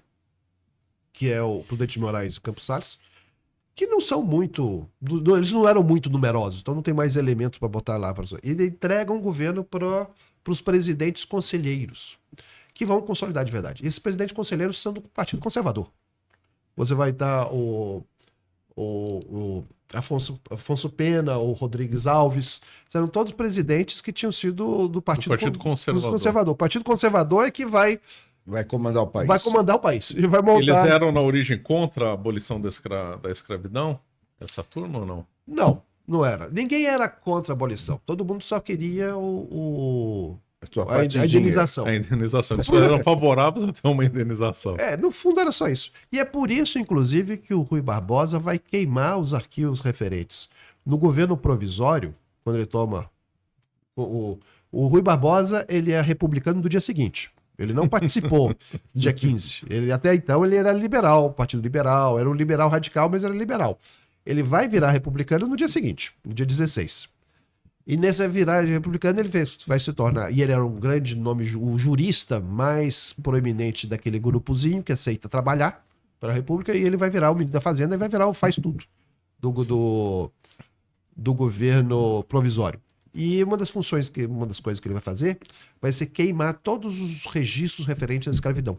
que é o Prudente de Moraes e o Campos Salles, que não são muito... Eles não eram muito numerosos, então não tem mais elementos para botar lá. E entregam o governo para os presidentes conselheiros, que vão consolidar de verdade. E esses presidentes conselheiros são do Partido Conservador. Você vai dar o Afonso Pena, o Rodrigues Alves, serão todos presidentes que tinham sido do Partido Conservador. O Partido Conservador é que vai comandar o país. Vai comandar o país. E vai montar... Eles eram na origem contra a abolição da escravidão? Essa turma ou não? Não era. Ninguém era contra a abolição. Todo mundo só queria a indenização. A indenização. Eles eram favoráveis a ter uma indenização. No fundo era só isso. E é por isso, inclusive, que o Rui Barbosa vai queimar os arquivos referentes. No governo provisório, quando ele toma... O Rui Barbosa, ele é republicano do dia seguinte. Ele não participou do dia 15. Até então ele era liberal, Partido Liberal, era um liberal radical, mas era liberal. Ele vai virar republicano no dia seguinte, no dia 16. E nessa virada republicana ele vai se tornar... E ele era um grande nome, o jurista mais proeminente daquele grupozinho que aceita trabalhar para a República, e ele vai virar o ministro da Fazenda e vai virar o faz-tudo do governo provisório. E uma das coisas que ele vai fazer vai ser queimar todos os registros referentes à escravidão.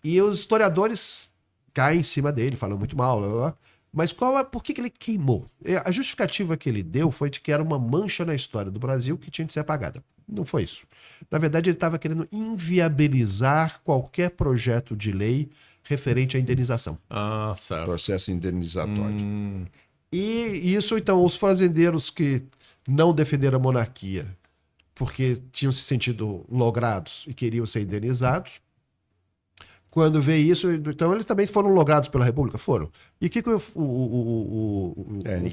E os historiadores caem em cima dele, falam muito mal, blá, blá, blá. Mas por que ele queimou? A justificativa que ele deu foi de que era uma mancha na história do Brasil que tinha de ser apagada. Não foi isso. Na verdade, ele estava querendo inviabilizar qualquer projeto de lei referente à indenização. Ah, certo. Processo indenizatório. E isso, então, os fazendeiros que não defenderam a monarquia porque tinham se sentido logrados e queriam ser indenizados, quando vê isso, então eles também foram logrados pela República? Foram. E o que o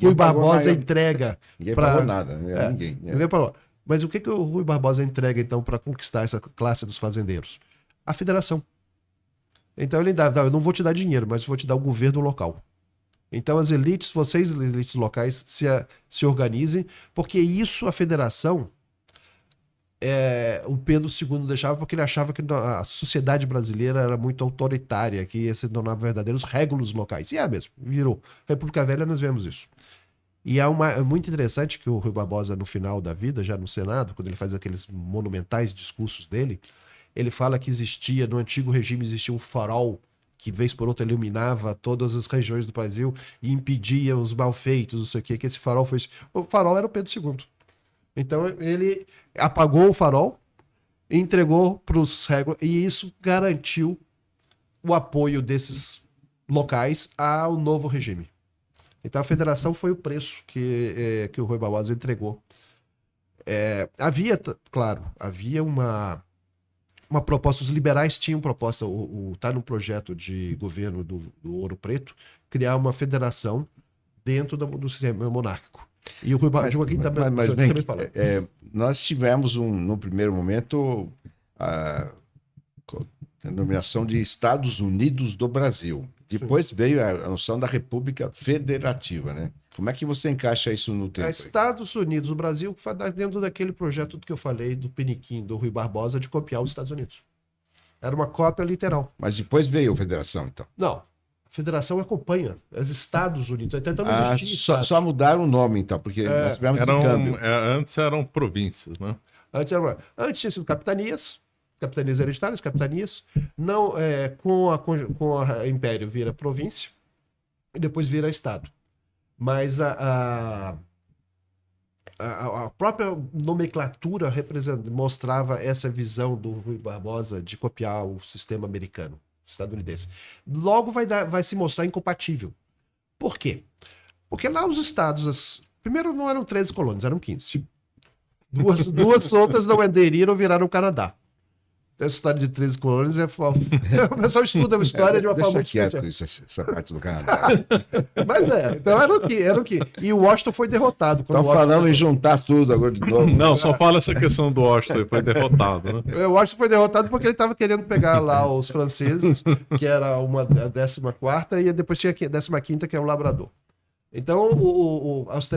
Rui Barbosa entrega? Ninguém pagou nada, ninguém. Ninguém parou. Mas o que o Rui Barbosa entrega, então, para conquistar essa classe dos fazendeiros? A federação. Então ele dá, eu não vou te dar dinheiro, mas vou te dar o governo local. Então as elites, vocês, as elites locais, se organizem, porque isso a federação, o Pedro II deixava porque ele achava que a sociedade brasileira era muito autoritária, que ia se tornar verdadeiros régulos locais. E é mesmo, virou. República Velha nós vemos isso. E é muito interessante que o Rui Barbosa, no final da vida, já no Senado, quando ele faz aqueles monumentais discursos dele, ele fala que no antigo regime existia um farol que vez por outra iluminava todas as regiões do Brasil e impedia os malfeitos, não sei o quê, que esse farol foi... O farol era o Pedro II. Então ele apagou o farol e entregou para os régulas, e isso garantiu o apoio desses locais ao novo regime. Então a federação foi o preço que o Rui Barbosa entregou. Havia uma proposta, os liberais tinham proposta, tá no projeto de governo do Ouro Preto, criar uma federação dentro do sistema monárquico. E o Rui Joaquim também falou. Nós tivemos, no primeiro momento, a denominação de Estados Unidos do Brasil. Depois veio a noção da República Federativa, né? Como é que você encaixa isso no tempo? Estados Unidos do Brasil foi dentro daquele projeto que eu falei do Piniquim, do Rui Barbosa, de copiar os Estados Unidos. Era uma cópia literal. Mas depois veio a Federação, então? Não. A Federação acompanha os Estados Unidos. Então não existia só mudaram o nome, então, porque nós tivemos um câmbio. Antes eram províncias, né? Antes tinha sido capitanias hereditárias, capitanias. Não, com a Império vira província e depois vira Estado. Mas a própria nomenclatura mostrava essa visão do Rui Barbosa de copiar o sistema americano, estadunidense. Logo vai se mostrar incompatível. Por quê? Porque lá os estados, primeiro não eram 13 colônias, eram 15. Duas outras não aderiram, viraram o Canadá. Essa história de 13 colônias o pessoal estuda a história de uma forma muito especial. Essa parte do Canadá. Mas então era o que. E o Washington foi derrotado. Estão falando em juntar tudo agora de novo. Não, só fala essa questão do Washington, ele foi derrotado, né? O Washington foi derrotado porque ele estava querendo pegar lá os franceses, que era a 14ª, e depois tinha a 15ª, que é o Labrador. Então,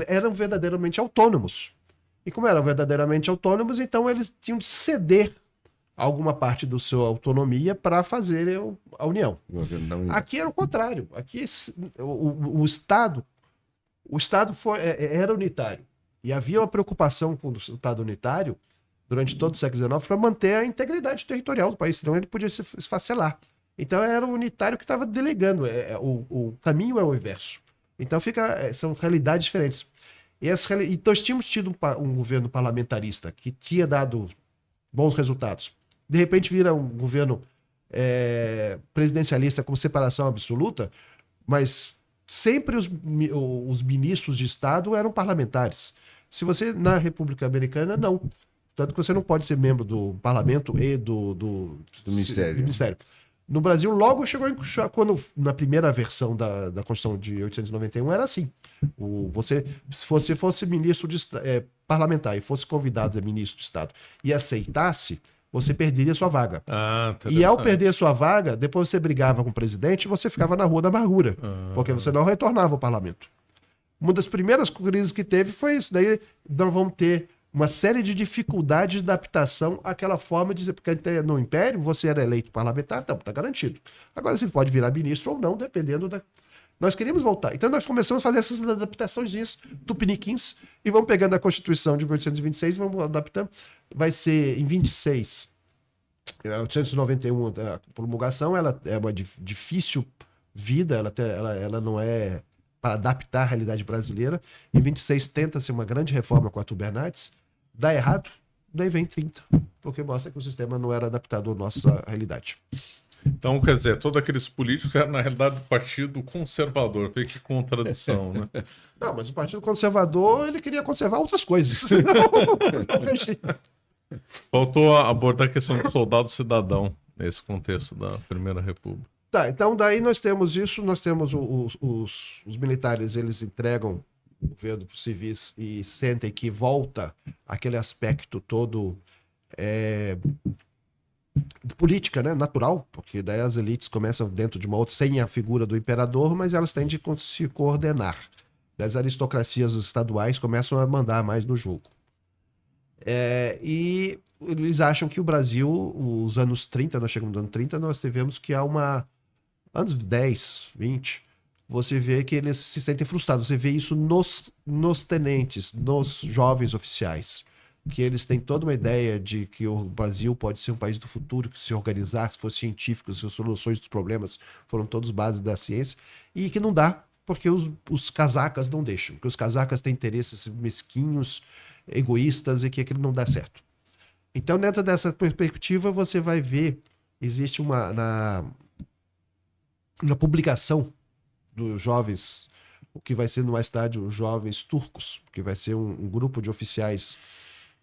eram verdadeiramente autônomos. E como eram verdadeiramente autônomos, então eles tinham de ceder alguma parte da sua autonomia para fazer a União. Aqui era o contrário. Aqui o Estado era unitário. E havia uma preocupação com o Estado unitário durante todo o século XIX para manter a integridade territorial do país, senão ele podia se esfacelar. Então era o unitário que estava delegando. O caminho é o inverso. Então são realidades diferentes. Então tínhamos tido um governo parlamentarista que tinha dado bons resultados. De repente vira um governo presidencialista com separação absoluta, mas sempre os ministros de Estado eram parlamentares. Se você, na República Americana, não. Tanto que você não pode ser membro do parlamento e do Ministério. No Brasil, logo chegou quando na primeira versão da Constituição de 891 era assim. Se você fosse ministro parlamentar e fosse convidado a ministro de Estado e aceitasse, você perderia sua vaga. E ao perder sua vaga, depois você brigava com o presidente e você ficava na rua da amargura, porque você não retornava ao parlamento. Uma das primeiras crises que teve foi isso. Daí nós vamos ter uma série de dificuldades de adaptação àquela forma de dizer, porque no Império você era eleito parlamentar, então tá garantido. Agora você pode virar ministro ou não, dependendo da... Nós queríamos voltar. Então nós começamos a fazer essas adaptações tupiniquins e vamos pegando a Constituição de 1826 e vamos adaptando. Vai ser em 26, 891, a promulgação, ela é uma difícil vida, ela não é para adaptar a realidade brasileira. Em 26 tenta-se uma grande reforma com Arthur Bernardes, dá errado, daí vem 30, porque mostra que o sistema não era adaptado à nossa realidade. Então, quer dizer, todos aqueles políticos eram, na realidade, do Partido Conservador. Vê que contradição, né? Não, mas o Partido Conservador, ele queria conservar outras coisas. Faltou abordar a questão do soldado-cidadão nesse contexto da Primeira República. Tá, então daí nós temos isso, nós temos os militares, eles entregam o governo para os civis e sentem que volta aquele aspecto todo de política, né, natural, porque daí as elites começam dentro de uma outra, sem a figura do imperador, mas elas têm de se coordenar. As aristocracias estaduais começam a mandar mais no jogo. E eles acham que o Brasil, os anos 30, nós chegamos no ano 30, nós tivemos que há anos 10, 20, você vê que eles se sentem frustrados. Você vê isso nos tenentes, nos jovens oficiais, que eles têm toda uma ideia de que o Brasil pode ser um país do futuro, que se organizar, se for científico, se as soluções dos problemas foram todos bases da ciência, e que não dá, porque os casacas não deixam, porque os casacas têm interesses mesquinhos, egoístas, e que aquilo não dá certo. Então, dentro dessa perspectiva, você vai ver, existe na publicação dos jovens, o que vai ser no mais tarde os jovens turcos, que vai ser um grupo de oficiais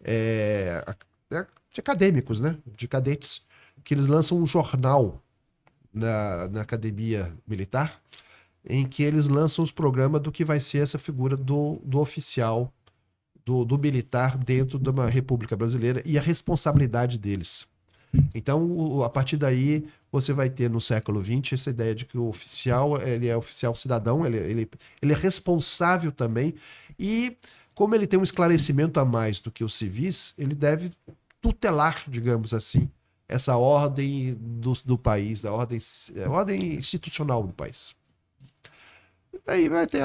de acadêmicos, né? De cadetes, que eles lançam um jornal na academia militar, em que eles lançam os programas do que vai ser essa figura do oficial, do militar dentro de uma república brasileira e a responsabilidade deles. Então, a partir daí, você vai ter no século XX essa ideia de que o oficial, ele é oficial cidadão, ele é responsável também, e como ele tem um esclarecimento a mais do que os civis, ele deve tutelar, digamos assim, essa ordem do país, a ordem institucional do país. Daí vai ter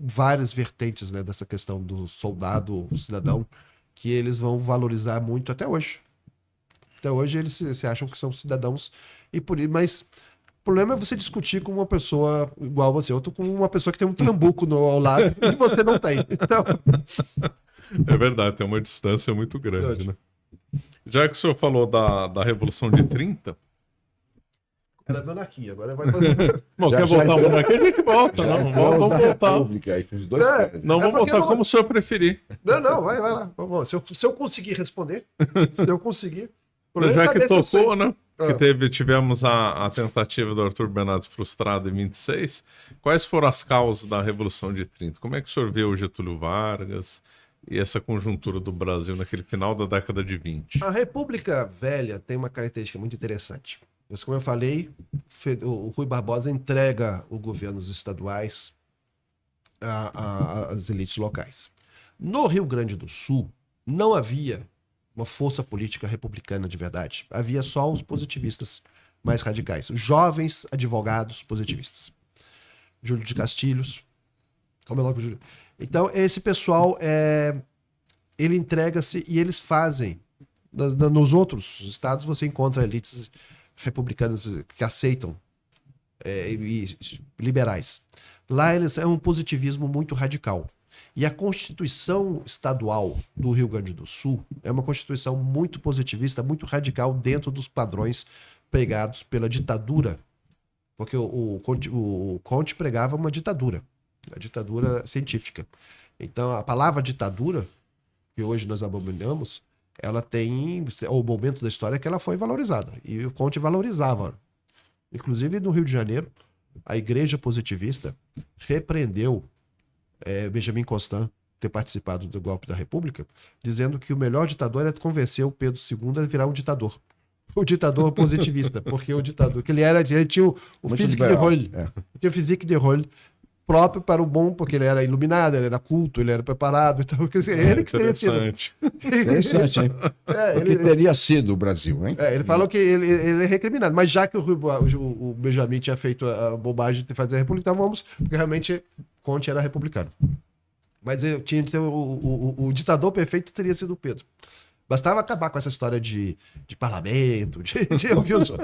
várias vertentes, né, dessa questão do soldado, cidadão, que eles vão valorizar muito até hoje. Até hoje eles se acham que são cidadãos, mas o problema é você discutir com uma pessoa igual a você, ou com uma pessoa que tem um trambuco ao lado e você não tem. Então... É verdade, tem uma distância muito grande, né? Já que o senhor falou da Revolução de 30... Era monarquia, agora vai... Bom, quer voltar a monarquia? A gente volta, não, vamos voltar. Não, vamos voltar como o senhor preferir. Não, vai lá. Se eu conseguir responder, se eu conseguir... Já que tocou, né? Que tivemos a tentativa do Arthur Bernardes frustrado em 26. Quais foram as causas da Revolução de 30? Como é que o senhor vê o Getúlio Vargas e essa conjuntura do Brasil naquele final da década de 20? A República Velha tem uma característica muito interessante. Como eu falei, o Rui Barbosa entrega o governo dos estaduais às elites locais. No Rio Grande do Sul, não havia uma força política republicana de verdade. Havia só os positivistas mais radicais. Os jovens advogados positivistas. Júlio de Castilhos. Como é o nome do Júlio? Então, esse pessoal, ele entrega-se e eles fazem. Nos outros estados, você encontra elites republicanas que aceitam e liberais. Lá, eles é um positivismo muito radical. E a Constituição Estadual do Rio Grande do Sul é uma Constituição muito positivista, muito radical dentro dos padrões pregados pela ditadura, porque o Conte pregava uma ditadura, a ditadura científica. Então, a palavra ditadura, que hoje nós abominamos, ela tem o momento da história que ela foi valorizada. E o Comte valorizava. Inclusive, no Rio de Janeiro, a igreja positivista repreendeu Benjamin Constant ter participado do golpe da República, dizendo que o melhor ditador era convencer o Pedro II a virar um ditador. O ditador positivista, porque o ditador, que ele tinha o physique de rôle, tinha o physique de rôle próprio para o bom, porque ele era iluminado, ele era culto, ele era preparado, então quer dizer, ele que teria sido. Interessante, hein? Ele teria sido o Brasil, hein? Ele falou que ele é recriminado, mas já que o Benjamin tinha feito a bobagem de fazer a República, então vamos, porque realmente Conte era republicano. Mas tinha de ser o ditador perfeito teria sido o Pedro. Bastava acabar com essa história de parlamento,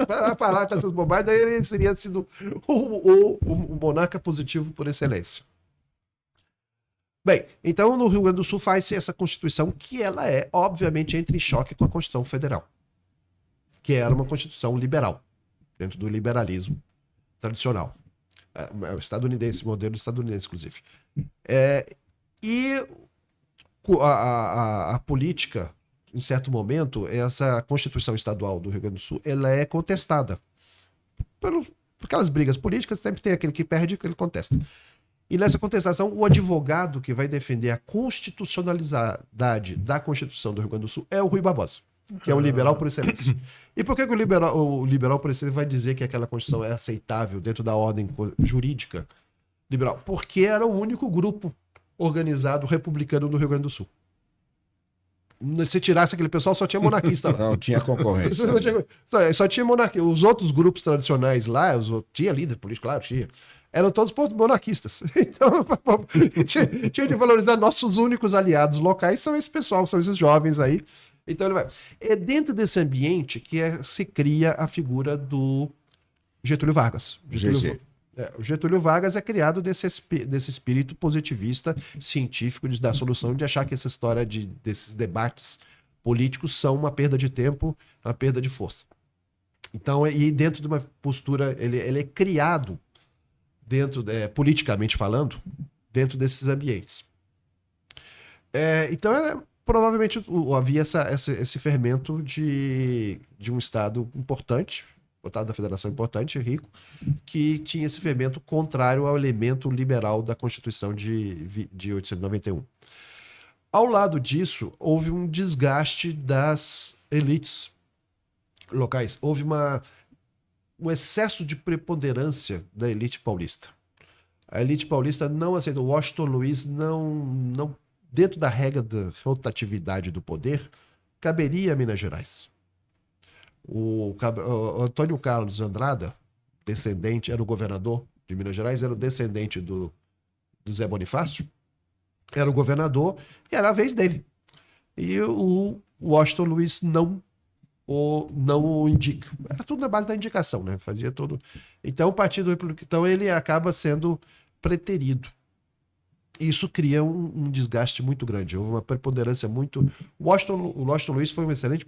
para parar com essas bobagens, daí ele seria sido o monarca positivo por excelência. Bem, então no Rio Grande do Sul faz-se essa Constituição que ela obviamente, entra em choque com a Constituição Federal, que era uma Constituição liberal, dentro do liberalismo tradicional. Estadunidense, modelo estadunidense, inclusive. E a política, em certo momento, essa Constituição Estadual do Rio Grande do Sul, ela é contestada. Por aquelas brigas políticas, sempre tem aquele que perde e aquele que contesta. E nessa contestação, o advogado que vai defender a constitucionalidade da Constituição do Rio Grande do Sul é o Rui Barbosa, que é um liberal por excelência. E por que o liberal por excelência vai dizer que aquela Constituição é aceitável dentro da ordem jurídica liberal? Porque era o único grupo organizado republicano do Rio Grande do Sul. Se tirasse aquele pessoal, só tinha monarquista lá. Não tinha concorrência. Só tinha monarquia. Os outros grupos tradicionais lá, tinha líder político, claro, tinha. Eram todos monarquistas. Então, tinha de valorizar nossos únicos aliados locais, são esse pessoal, são esses jovens aí. Então ele vai. É dentro desse ambiente que se cria a figura do Getúlio Vargas. O Getúlio Vargas é criado desse espírito positivista científico da solução, de achar que essa história desses debates políticos são uma perda de tempo, uma perda de força. Então, e dentro de uma postura, ele é criado politicamente falando, dentro desses ambientes. Então, provavelmente havia esse fermento de um Estado importante, Estado da Federação importante, rico, que tinha esse fermento contrário ao elemento liberal da Constituição de 1891. Ao lado disso, houve um desgaste das elites locais. Houve um excesso de preponderância da elite paulista. A elite paulista não aceitou. Washington Luiz não, dentro da regra da rotatividade do poder, caberia a Minas Gerais. O Antônio Carlos Andrada, descendente, era o governador de Minas Gerais, era o descendente do Zé Bonifácio, era o governador e era a vez dele. E o Washington Luiz não o indica. Era tudo na base da indicação, né? Fazia tudo. Então o Partido Republicano, então, ele acaba sendo preterido. Isso cria um desgaste muito grande. Houve uma preponderância muito. O Washington Luiz foi um excelente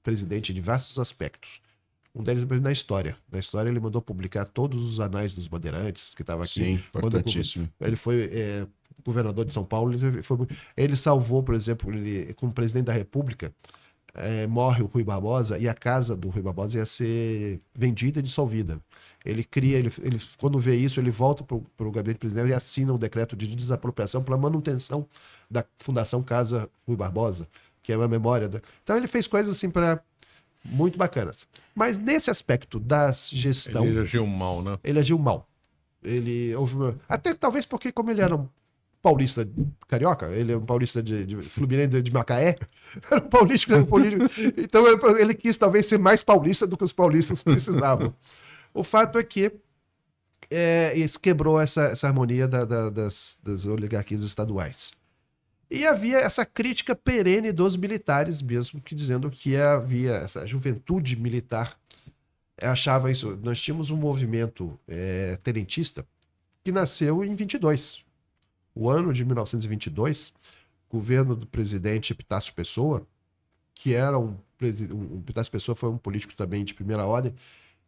presidente em diversos aspectos. Um deles na história. Na história, ele mandou publicar todos os anais dos bandeirantes que estavam aqui. Sim, importantíssimo. Ele foi governador de São Paulo. Ele salvou, por exemplo, como presidente da República, morre o Rui Barbosa e a casa do Rui Barbosa ia ser vendida e dissolvida. Ele quando vê isso, ele volta para o gabinete presidencial e assina um decreto de desapropriação para a manutenção da Fundação Casa Rui Barbosa, que é uma memória. Então ele fez coisas assim muito bacanas. Mas nesse aspecto da gestão... Ele agiu mal, né? Ele agiu mal. Até talvez porque, como ele era um paulista carioca, ele é um paulista de Fluminense de Macaé, era um político, então ele quis talvez ser mais paulista do que os paulistas precisavam. O fato é que isso quebrou essa harmonia das oligarquias estaduais. E havia essa crítica perene dos militares mesmo, dizendo que havia essa juventude militar achava isso. Nós tínhamos um movimento tenentista que nasceu em 22. O ano de 1922, governo do presidente Epitácio Pessoa, que era Epitácio Pessoa foi um político também de primeira ordem,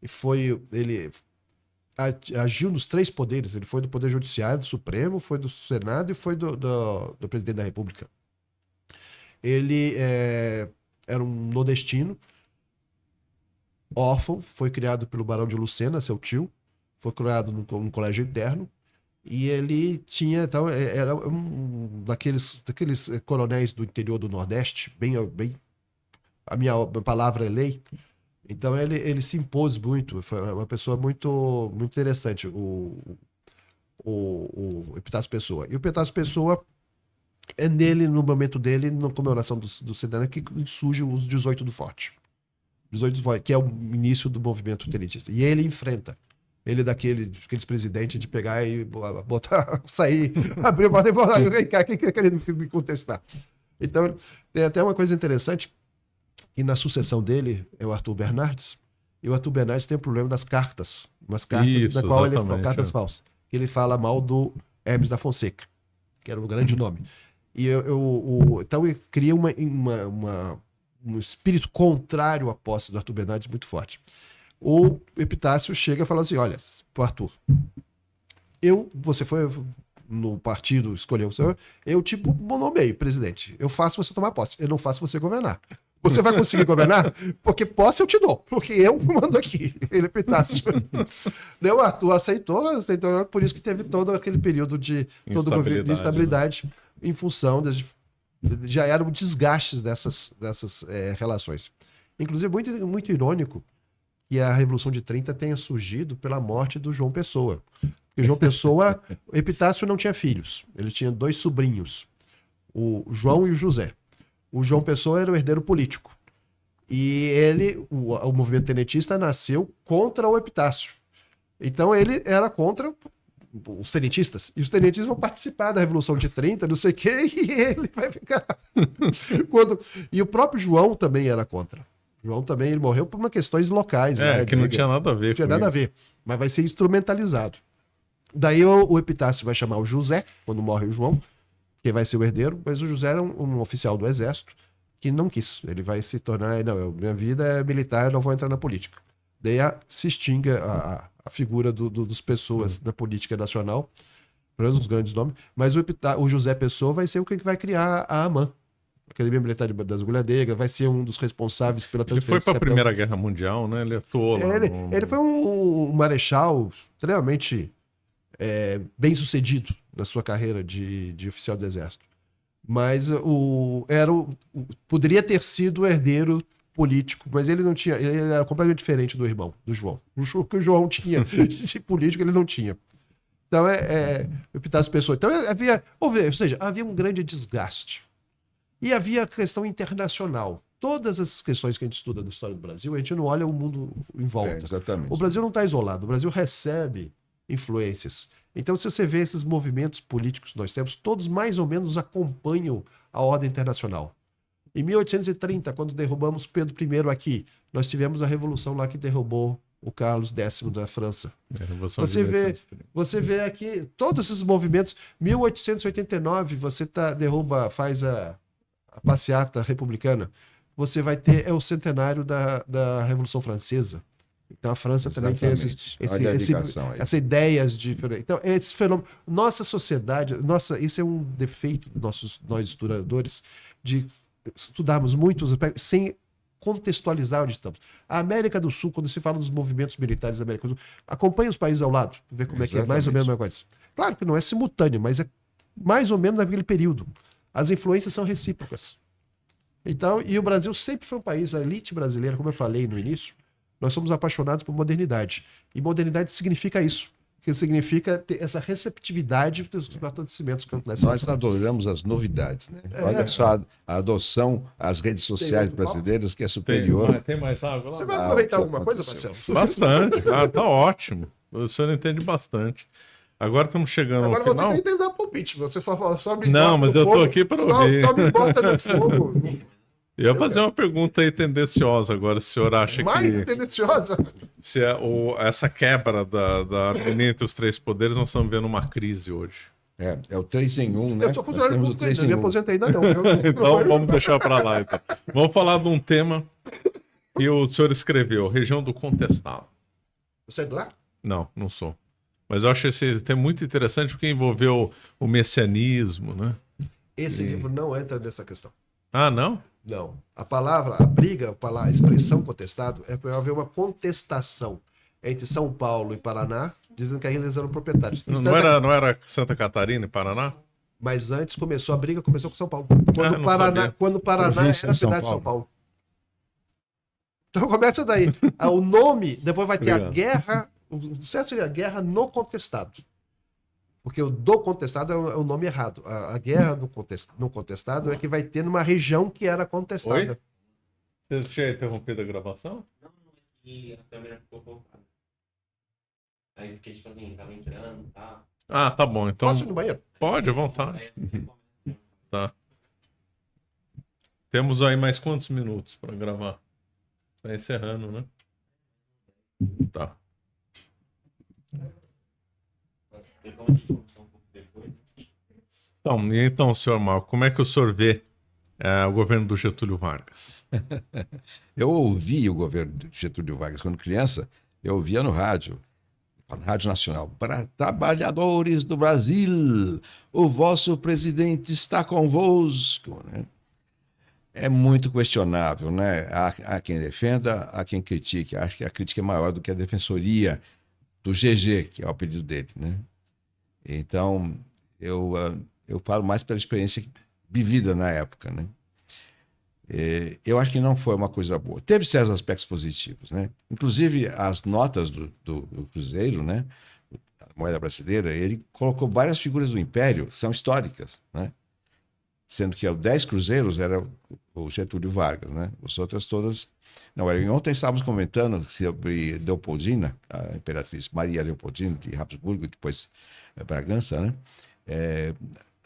e ele agiu nos 3 poderes. Ele foi do Poder Judiciário, do Supremo, foi do Senado e foi do Presidente da República. Ele era um nordestino, órfão, foi criado pelo Barão de Lucena, seu tio, foi criado num colégio interno, e ele tinha, então, era um daqueles coronéis do interior do Nordeste, bem a minha palavra é lei. Então ele se impôs muito, foi uma pessoa muito, muito interessante, o Epitácio Pessoa. E o Epitácio Pessoa é nele, no momento dele, na comemoração do centenário, que surge os 18 do Forte. 18 do Forte, que é o início do movimento tenentista. E ele enfrenta. Ele é daqueles presidentes de pegar e botar, sair, abrir a porta e falar, vem cá, quem quer me contestar? Então, tem até uma coisa interessante, que na sucessão dele é o Arthur Bernardes, e o Arthur Bernardes tem o problema das cartas, umas cartas Isso, na qual ele cartas é. falsas, que ele fala mal do Hermes da Fonseca, que era um grande nome. E então ele cria um espírito contrário à posse do Arthur Bernardes muito forte. O Epitácio chega e fala assim, olha, pro Arthur, você foi no partido, escolheu o senhor, eu te nomeei presidente, eu faço você tomar posse, eu não faço você governar. Você vai conseguir governar? Porque posse eu te dou, porque eu mando aqui. Ele é Epitácio. O Arthur aceitou, por isso que teve todo aquele período de instabilidade, né? Em função já eram desgastes dessas relações. Inclusive, muito, muito irônico que a Revolução de 30 tenha surgido pela morte do João Pessoa. Porque João Pessoa, o Epitácio não tinha filhos, ele tinha 2 sobrinhos, o João e o José. O João Pessoa era o herdeiro político. E o movimento tenentista nasceu contra o Epitácio. Então ele era contra os tenentistas. E os tenentistas vão participar da Revolução de 30, não sei o quê, e ele vai ficar. E o próprio João também era contra. O João também ele morreu por questões locais. Que não tinha nada a ver. Não tinha nada a ver, mas vai ser instrumentalizado. Daí o Epitácio vai chamar o José, quando morre o João, que vai ser o herdeiro, mas o José era um oficial do exército que não quis. Ele vai se tornar, minha vida é militar, eu não vou entrar na política. Daí se extingue a figura dos Pessoas na política nacional, pelo menos os grandes nomes, mas o José Pessoa vai ser o que vai criar a AMAN, a Academia Militar das Agulhas Negras, vai ser um dos responsáveis pela transferência. Ele foi para a Primeira Guerra Mundial, né? Ele atuou lá. Ele foi um marechal extremamente bem sucedido na sua carreira de oficial do exército. Mas poderia ter sido o herdeiro político, mas ele não tinha, ele era completamente diferente do irmão, do João. O que o João tinha de político, ele não tinha. Então o Epitácio Pessoa. Então havia um grande desgaste. E havia a questão internacional. Todas essas questões que a gente estuda na história do Brasil, a gente não olha o mundo em volta. Exatamente. O Brasil não está isolado, o Brasil recebe influências. Então, se você vê esses movimentos políticos que nós temos, todos mais ou menos acompanham a ordem internacional. Em 1830, quando derrubamos Pedro I aqui, nós tivemos a revolução lá que derrubou o Carlos X da França. Você vê aqui todos esses movimentos. 1889, você faz a passeata republicana. Você vai ter o centenário da Revolução Francesa. Então a França também tem essa ideias de... Então, esse fenômeno... Nossa sociedade... Esse é um defeito de nós historiadores, de estudarmos muitos aspectos sem contextualizar onde estamos. A América do Sul, quando se fala dos movimentos militares da América do Sul, acompanha os países ao lado, ver como é que é mais ou menos a mesma coisa. Claro que não é simultâneo, mas é mais ou menos naquele período. As influências são recíprocas. Então, e o Brasil sempre foi um país, a elite brasileira, como eu falei no início, nós somos apaixonados por modernidade. E modernidade significa isso. Que significa ter essa receptividade dos acontecimentos que acontecem. Nós adoramos as novidades, né? Olha só a adoção às redes sociais brasileiras, que é superior. Tem mais água lá? Você vai aproveitar alguma coisa, Marcelo? Bastante, cara, tá ótimo. O senhor entende bastante. Agora estamos chegando ao final. Agora você tem que dar palpite. Você só me Não, mas eu tô aqui para ouvir. Só me bota no fogo. Eu ia fazer uma pergunta aí tendenciosa agora, se o senhor acha mais tendenciosa? Se essa quebra da harmonia entre os 3 poderes, nós estamos vendo uma crise hoje. É o 3 em 1, né? Eu sou funcionário público, não me aposentei ainda não. Então vamos deixar para lá. Então. Vamos falar de um tema que o senhor escreveu, Região do Contestado. Você é de lá? Não, não sou. Mas eu acho esse tema muito interessante porque envolveu o messianismo, né? Esse livro não entra nessa questão. Ah, não? Não. A palavra, a briga, a expressão contestado é para haver uma contestação entre São Paulo e Paraná, dizendo que eles eram proprietários. Não era Santa Catarina e Paraná? Mas antes a briga começou com São Paulo. Não sabia. Quando o Paraná Província era de São cidade de São Paulo. Paulo. Então começa daí. O nome, depois vai ter a Obrigado. guerra, o certo seria a guerra no contestado. Porque o do contestado é o nome errado. A guerra no contestado é que vai ter numa região que era contestada. Oi? Você tinha interrompido a gravação? E a câmera ficou focada. Aí porque, tipo assim, tava entrando e tal. Ah, tá bom. Então, Posso ir no banheiro? pode, à vontade. Aí, Tá. Temos aí mais quantos minutos para gravar? Tá encerrando, né? Tá. como a gente começou um pouco depois. Então, senhor Marco, como é que o senhor vê o governo do Getúlio Vargas? Eu ouvi o governo de Getúlio Vargas quando criança, eu ouvia no rádio, na Rádio Nacional, para trabalhadores do Brasil, o vosso presidente está convosco, né? É muito questionável, né? Há quem defenda, há quem critique. Acho que a crítica é maior do que a defensoria do GG, que é o apelido dele, né? Então, eu falo mais pela experiência vivida na época, né? Eu acho que não foi uma coisa boa. Teve certos aspectos positivos, né? Inclusive, as notas do Cruzeiro, né? A moeda brasileira, ele colocou várias figuras do Império, são históricas, né? Sendo que 10 cruzeiros era o Getúlio Vargas, né? As outras todas não eram. Ontem estávamos comentando sobre Leopoldina, a imperatriz Maria Leopoldina de Habsburgo, e depois Bragança, né?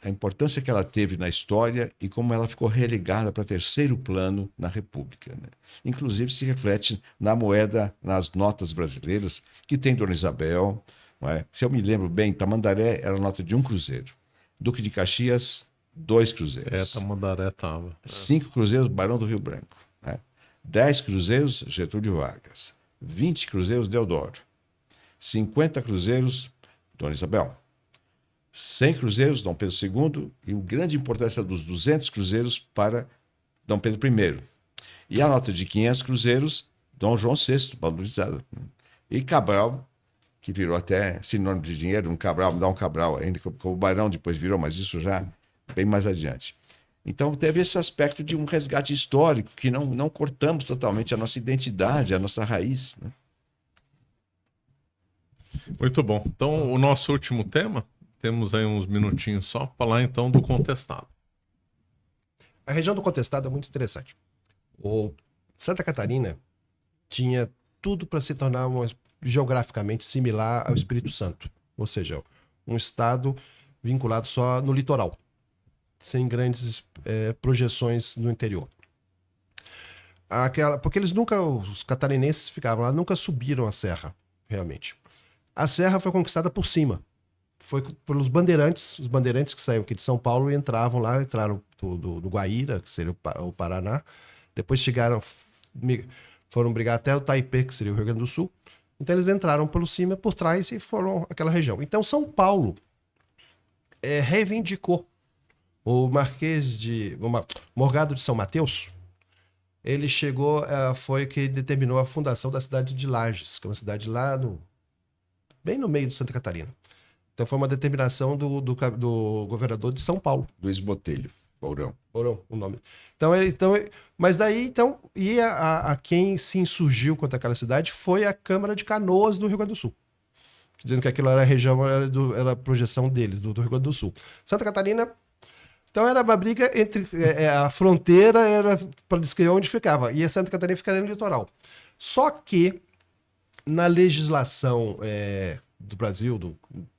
A importância que ela teve na história e como ela ficou relegada para terceiro plano na República, né? Inclusive se reflete na moeda, nas notas brasileiras, que tem Dona Isabel, não é? Se eu me lembro bem, Tamandaré era nota de 1 cruzeiro. Duque de Caxias, 2 cruzeiros. Tamandaré tava. 5 cruzeiros, Barão do Rio Branco. Né? 10 cruzeiros, Getúlio Vargas. 20 cruzeiros, Deodoro. 50 cruzeiros, Dona Isabel. 100 cruzeiros, Dom Pedro II, e a grande importância dos 200 cruzeiros para Dom Pedro I. E a nota de 500 cruzeiros, Dom João VI, valorizada. E Cabral, que virou até sinônimo de dinheiro, dá um Cabral ainda, como o Barão depois virou, mas isso já bem mais adiante. Então teve esse aspecto de um resgate histórico, que não cortamos totalmente a nossa identidade, a nossa raiz, né? Muito bom. Então, o nosso último tema, temos aí uns minutinhos só, para falar então do contestado. A região do contestado é muito interessante. O Santa Catarina tinha tudo para se tornar geograficamente similar ao Espírito Santo, ou seja, um estado vinculado só no litoral, sem grandes projeções no interior. Porque os catarinenses ficavam lá, nunca subiram a serra, realmente. A serra foi conquistada por cima. Foi pelos bandeirantes, os bandeirantes que saíam aqui de São Paulo e entraram do Guaíra, que seria o Paraná. Depois foram brigar até o Taipei, que seria o Rio Grande do Sul. Então eles entraram pelo cima, por trás e foram aquela região. Então São Paulo reivindicou o Morgado de São Mateus. Ele foi que determinou a fundação da cidade de Lages, que é uma cidade lá bem no meio de Santa Catarina. Então foi uma determinação do governador de São Paulo. Luiz Botelho, Mourão. Mourão, o nome. Mas daí, quem se insurgiu contra aquela cidade foi a Câmara de Canoas do Rio Grande do Sul. Dizendo que aquilo era a região, era a projeção deles, do Rio Grande do Sul. Santa Catarina, então era uma briga entre a fronteira, era para descrever onde ficava, e a Santa Catarina ficava no litoral. Só que, na legislação do Brasil,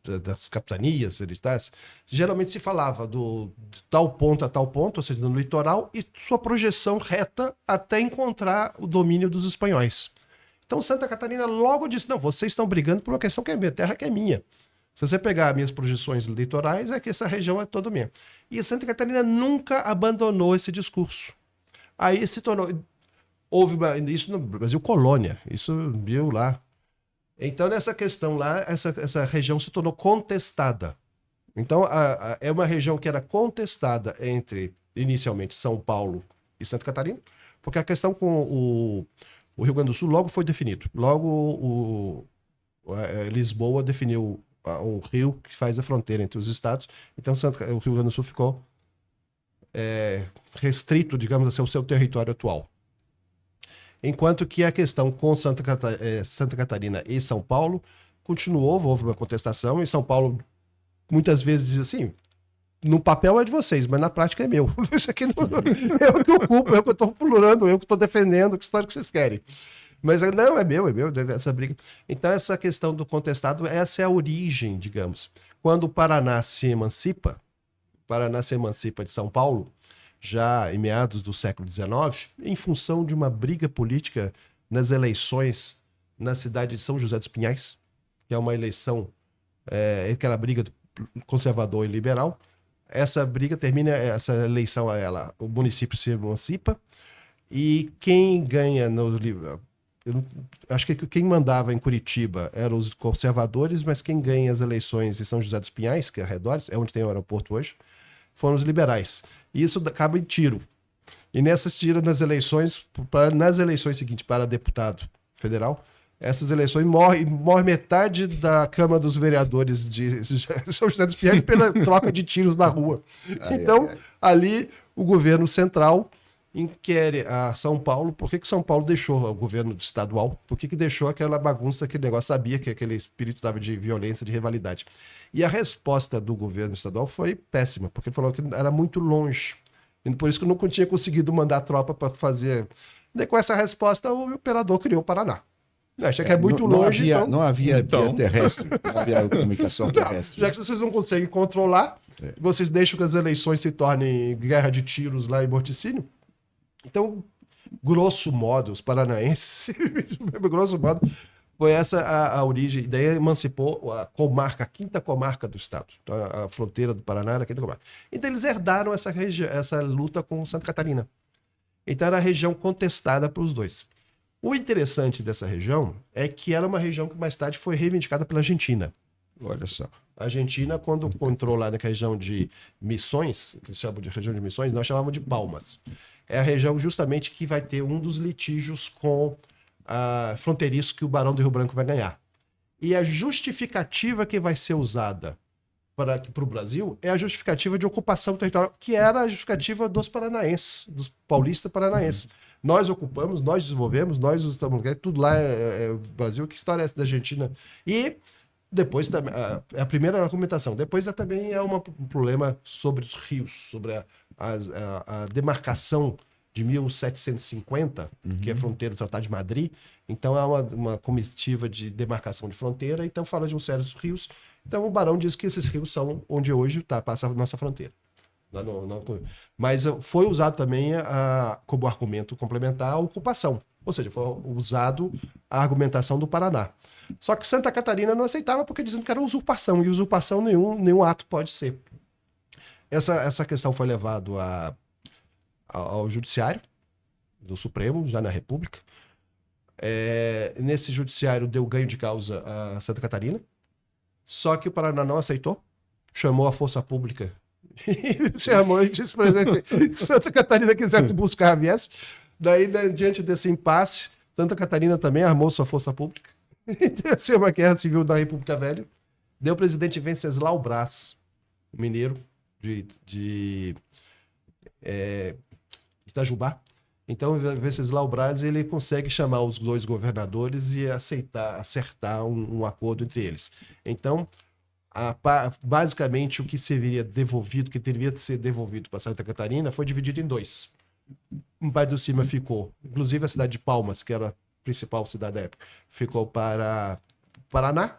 das capitanias hereditárias, geralmente se falava de tal ponto a tal ponto, ou seja, no litoral, e sua projeção reta até encontrar o domínio dos espanhóis. Então Santa Catarina logo disse, não, vocês estão brigando por uma questão que é minha, terra que é minha. Se você pegar minhas projeções litorais, é que essa região é toda minha. E Santa Catarina nunca abandonou esse discurso. Aí se tornou... Houve isso no Brasil colônia, isso viu lá. Então, nessa questão lá, essa região se tornou contestada. Então, é uma região que era contestada entre inicialmente São Paulo e Santa Catarina, porque a questão com o Rio Grande do Sul logo foi definido. Logo Lisboa definiu o rio que faz a fronteira entre os estados, então o Rio Grande do Sul ficou restrito, digamos assim, ao seu território atual. Enquanto que a questão com Santa Catarina e São Paulo continuou, houve uma contestação, e São Paulo muitas vezes diz assim, no papel é de vocês, mas na prática é meu. Isso aqui não, eu que ocupo, eu que estou pululando, eu que estou defendendo, que história que vocês querem. Mas não, é meu, essa briga. Então essa questão do contestado, essa é a origem, digamos. Quando o Paraná se emancipa de São Paulo, já em meados do século XIX, em função de uma briga política nas eleições na cidade de São José dos Pinhais, que é uma eleição, aquela briga conservador e liberal. Essa briga termina, essa eleição, o município se emancipa, e quem ganha acho que quem mandava em Curitiba eram os conservadores, mas quem ganha as eleições em São José dos Pinhais, que é arredores, é onde tem o aeroporto hoje, foram os liberais. E isso acaba em tiro. E nessas tiras nas eleições seguintes para deputado federal, essas eleições morre metade da Câmara dos Vereadores de São José dos Pinhais pela troca de tiros na rua. Então, ali o governo central inquere a São Paulo, por que São Paulo deixou o governo estadual, por que deixou aquela bagunça, aquele negócio, sabia que aquele espírito estava de violência, de rivalidade. E a resposta do governo estadual foi péssima, porque ele falou que era muito longe, e por isso que não tinha conseguido mandar tropa para fazer. E com essa resposta, o imperador criou o Paraná. Acha que é muito longe. Não havia via terrestre, não havia comunicação terrestre. Já que vocês não conseguem controlar, vocês deixam que as eleições se tornem guerra de tiros lá em Morticínio. Então, grosso modo, os paranaenses, grosso modo, foi essa a origem. Daí emancipou a comarca, a quinta comarca do estado. Então, a fronteira do Paraná era a quinta comarca. Então, eles herdaram essa luta com Santa Catarina. Então, era a região contestada pelos dois. O interessante dessa região é que era uma região que mais tarde foi reivindicada pela Argentina. Olha só. A Argentina, quando entrou lá na região de Missões, que eles chamam de região de Missões, nós chamamos de Palmas. É a região justamente que vai ter um dos litígios com a fronteiriço que o Barão do Rio Branco vai ganhar. E a justificativa que vai ser usada para o Brasil é a justificativa de ocupação territorial, que era a justificativa dos paranaenses, dos paulistas paranaenses. Nós ocupamos, nós desenvolvemos, nós estamos... Tudo lá é o Brasil. Que história é essa da Argentina? E depois também... É a primeira argumentação. Depois também é um problema sobre os rios, sobre a demarcação de 1750, que é a fronteira do Tratado de Madrid. Então é uma comitiva de demarcação de fronteira. Então fala de um sério dos rios. Então o Barão diz que esses rios são onde hoje passa a nossa fronteira. Mas foi usado também como argumento complementar a ocupação. Ou seja, foi usado a argumentação do Paraná. Só que Santa Catarina não aceitava porque dizendo que era usurpação. E usurpação nenhum ato pode ser. Essa questão foi levada ao judiciário do Supremo, já na República. Nesse judiciário deu ganho de causa a Santa Catarina. Só que o Paraná não aceitou. Chamou a força pública se armou e disse para ele que Santa Catarina quisesse buscar, viesse. Daí, diante desse impasse, Santa Catarina também armou sua força pública. Então, uma guerra civil da República Velha. Deu o presidente Venceslau Braz, mineiro de Itajubá. Então, Venceslau Braz ele consegue chamar os dois governadores e acertar um acordo entre eles. Então, basicamente o que seria devolvido, que deveria ser devolvido para Santa Catarina, foi dividido em dois. Um parte do cima ficou, inclusive a cidade de Palmas, que era a principal cidade da época, ficou para Paraná,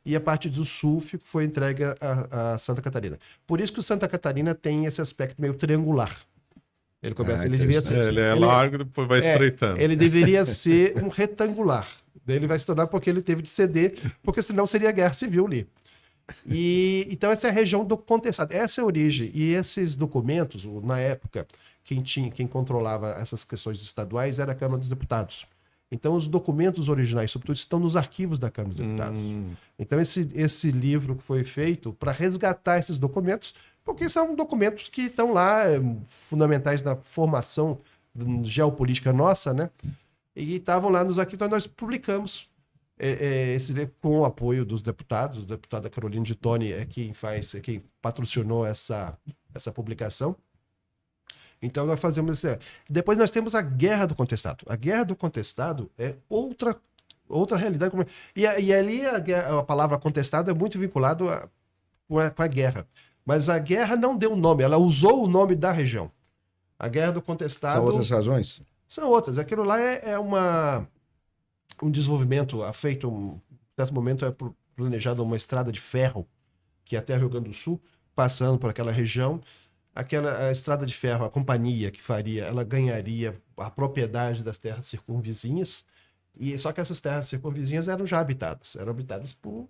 e a parte do sul foi entregue a Santa Catarina. Por isso que o Santa Catarina tem esse aspecto meio triangular. Ele começa, ele devia ser... Ele é largo, depois vai estreitando. Ele deveria ser um retangular. Daí ele vai se tornar porque ele teve de ceder, porque senão seria guerra civil ali. Então essa é a região do contestado, essa é a origem. E esses documentos, na época, quem controlava essas questões estaduais era a Câmara dos Deputados. Então os documentos originais, sobretudo, estão nos arquivos da Câmara dos Deputados. Então esse livro que foi feito para resgatar esses documentos, Porque são documentos que estão lá, fundamentais na formação geopolítica nossa, né? E estavam lá nos arquivos, então nós publicamos com o apoio dos deputados. O deputado Carolina de Toni é quem patrocinou essa publicação. Então nós fazemos isso. Depois nós temos a Guerra do Contestado. A Guerra do Contestado é outra realidade. E ali a palavra contestado é muito vinculado com a guerra. Mas a guerra não deu nome, ela usou o nome da região. A Guerra do Contestado... São outras razões? São outras. Aquilo lá é um desenvolvimento feito, em certo momento é planejada uma estrada de ferro que até Rio Grande do Sul, passando por aquela região. A estrada de ferro, a companhia que faria, ela ganharia a propriedade das terras circunvizinhas, só que essas terras circunvizinhas eram habitadas por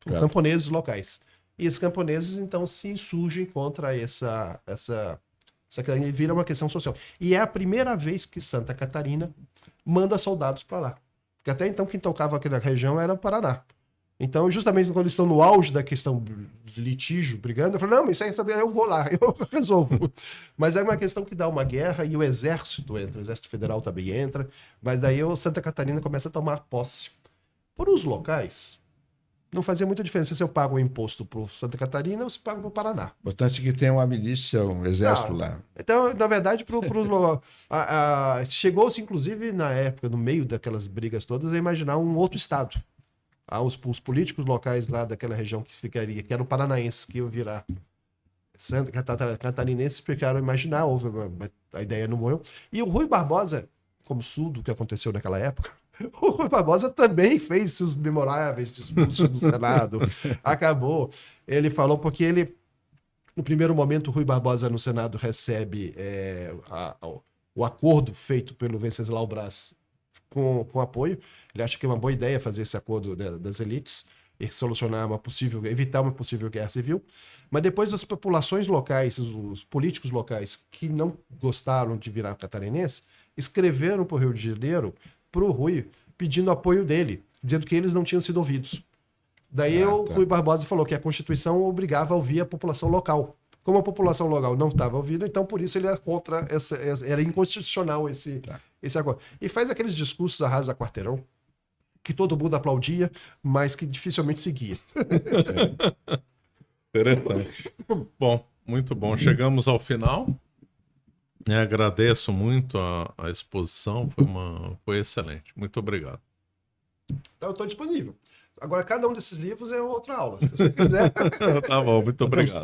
camponeses locais. E esses camponeses, então, se insurgem contra essa e vira uma questão social. E é a primeira vez que Santa Catarina manda soldados para lá. Porque até então quem tocava aquela região era o Paraná. Então, justamente quando eles estão no auge da questão de litígio, brigando, eu falo, não, isso aí eu vou lá, eu resolvo. Mas é uma questão que dá uma guerra e o Exército entra, o Exército Federal também entra, mas daí o Santa Catarina começa a tomar posse. Para os locais, não fazia muita diferença se eu pago o imposto para Santa Catarina ou se pago para o Paraná. Importante que tenha uma milícia, um exército lá. Então, na verdade, chegou-se, inclusive, na época, no meio daquelas brigas todas, a imaginar um outro estado. Os políticos locais lá daquela região que era o paranaense, que ia virar catarinense, ficaram a imaginar, a ideia não morreu. E o Rui Barbosa, como tudo que aconteceu naquela época, o Rui Barbosa também fez seus memoráveis discursos no Senado. Acabou. Ele falou porque no primeiro momento, o Rui Barbosa no Senado recebe o acordo feito pelo Venceslau Braz com apoio. Ele acha que é uma boa ideia fazer esse acordo das elites e evitar uma possível guerra civil. Mas depois as populações locais, os políticos locais que não gostaram de virar catarinense, escreveram para o Rio de Janeiro, para o Rui, pedindo apoio dele, dizendo que eles não tinham sido ouvidos. Daí Rui Barbosa falou que a Constituição obrigava a ouvir a população local. Como a população local não estava ouvindo, então por isso ele era contra, era inconstitucional esse acordo. E faz aqueles discursos arrasa quarteirão, que todo mundo aplaudia, mas que dificilmente seguia. Interessante. Bom, muito bom. Chegamos ao final. Agradeço muito a exposição, foi excelente. Muito obrigado. Então eu estou disponível. Agora, cada um desses livros é outra aula, se você quiser. Tá bom, muito obrigado.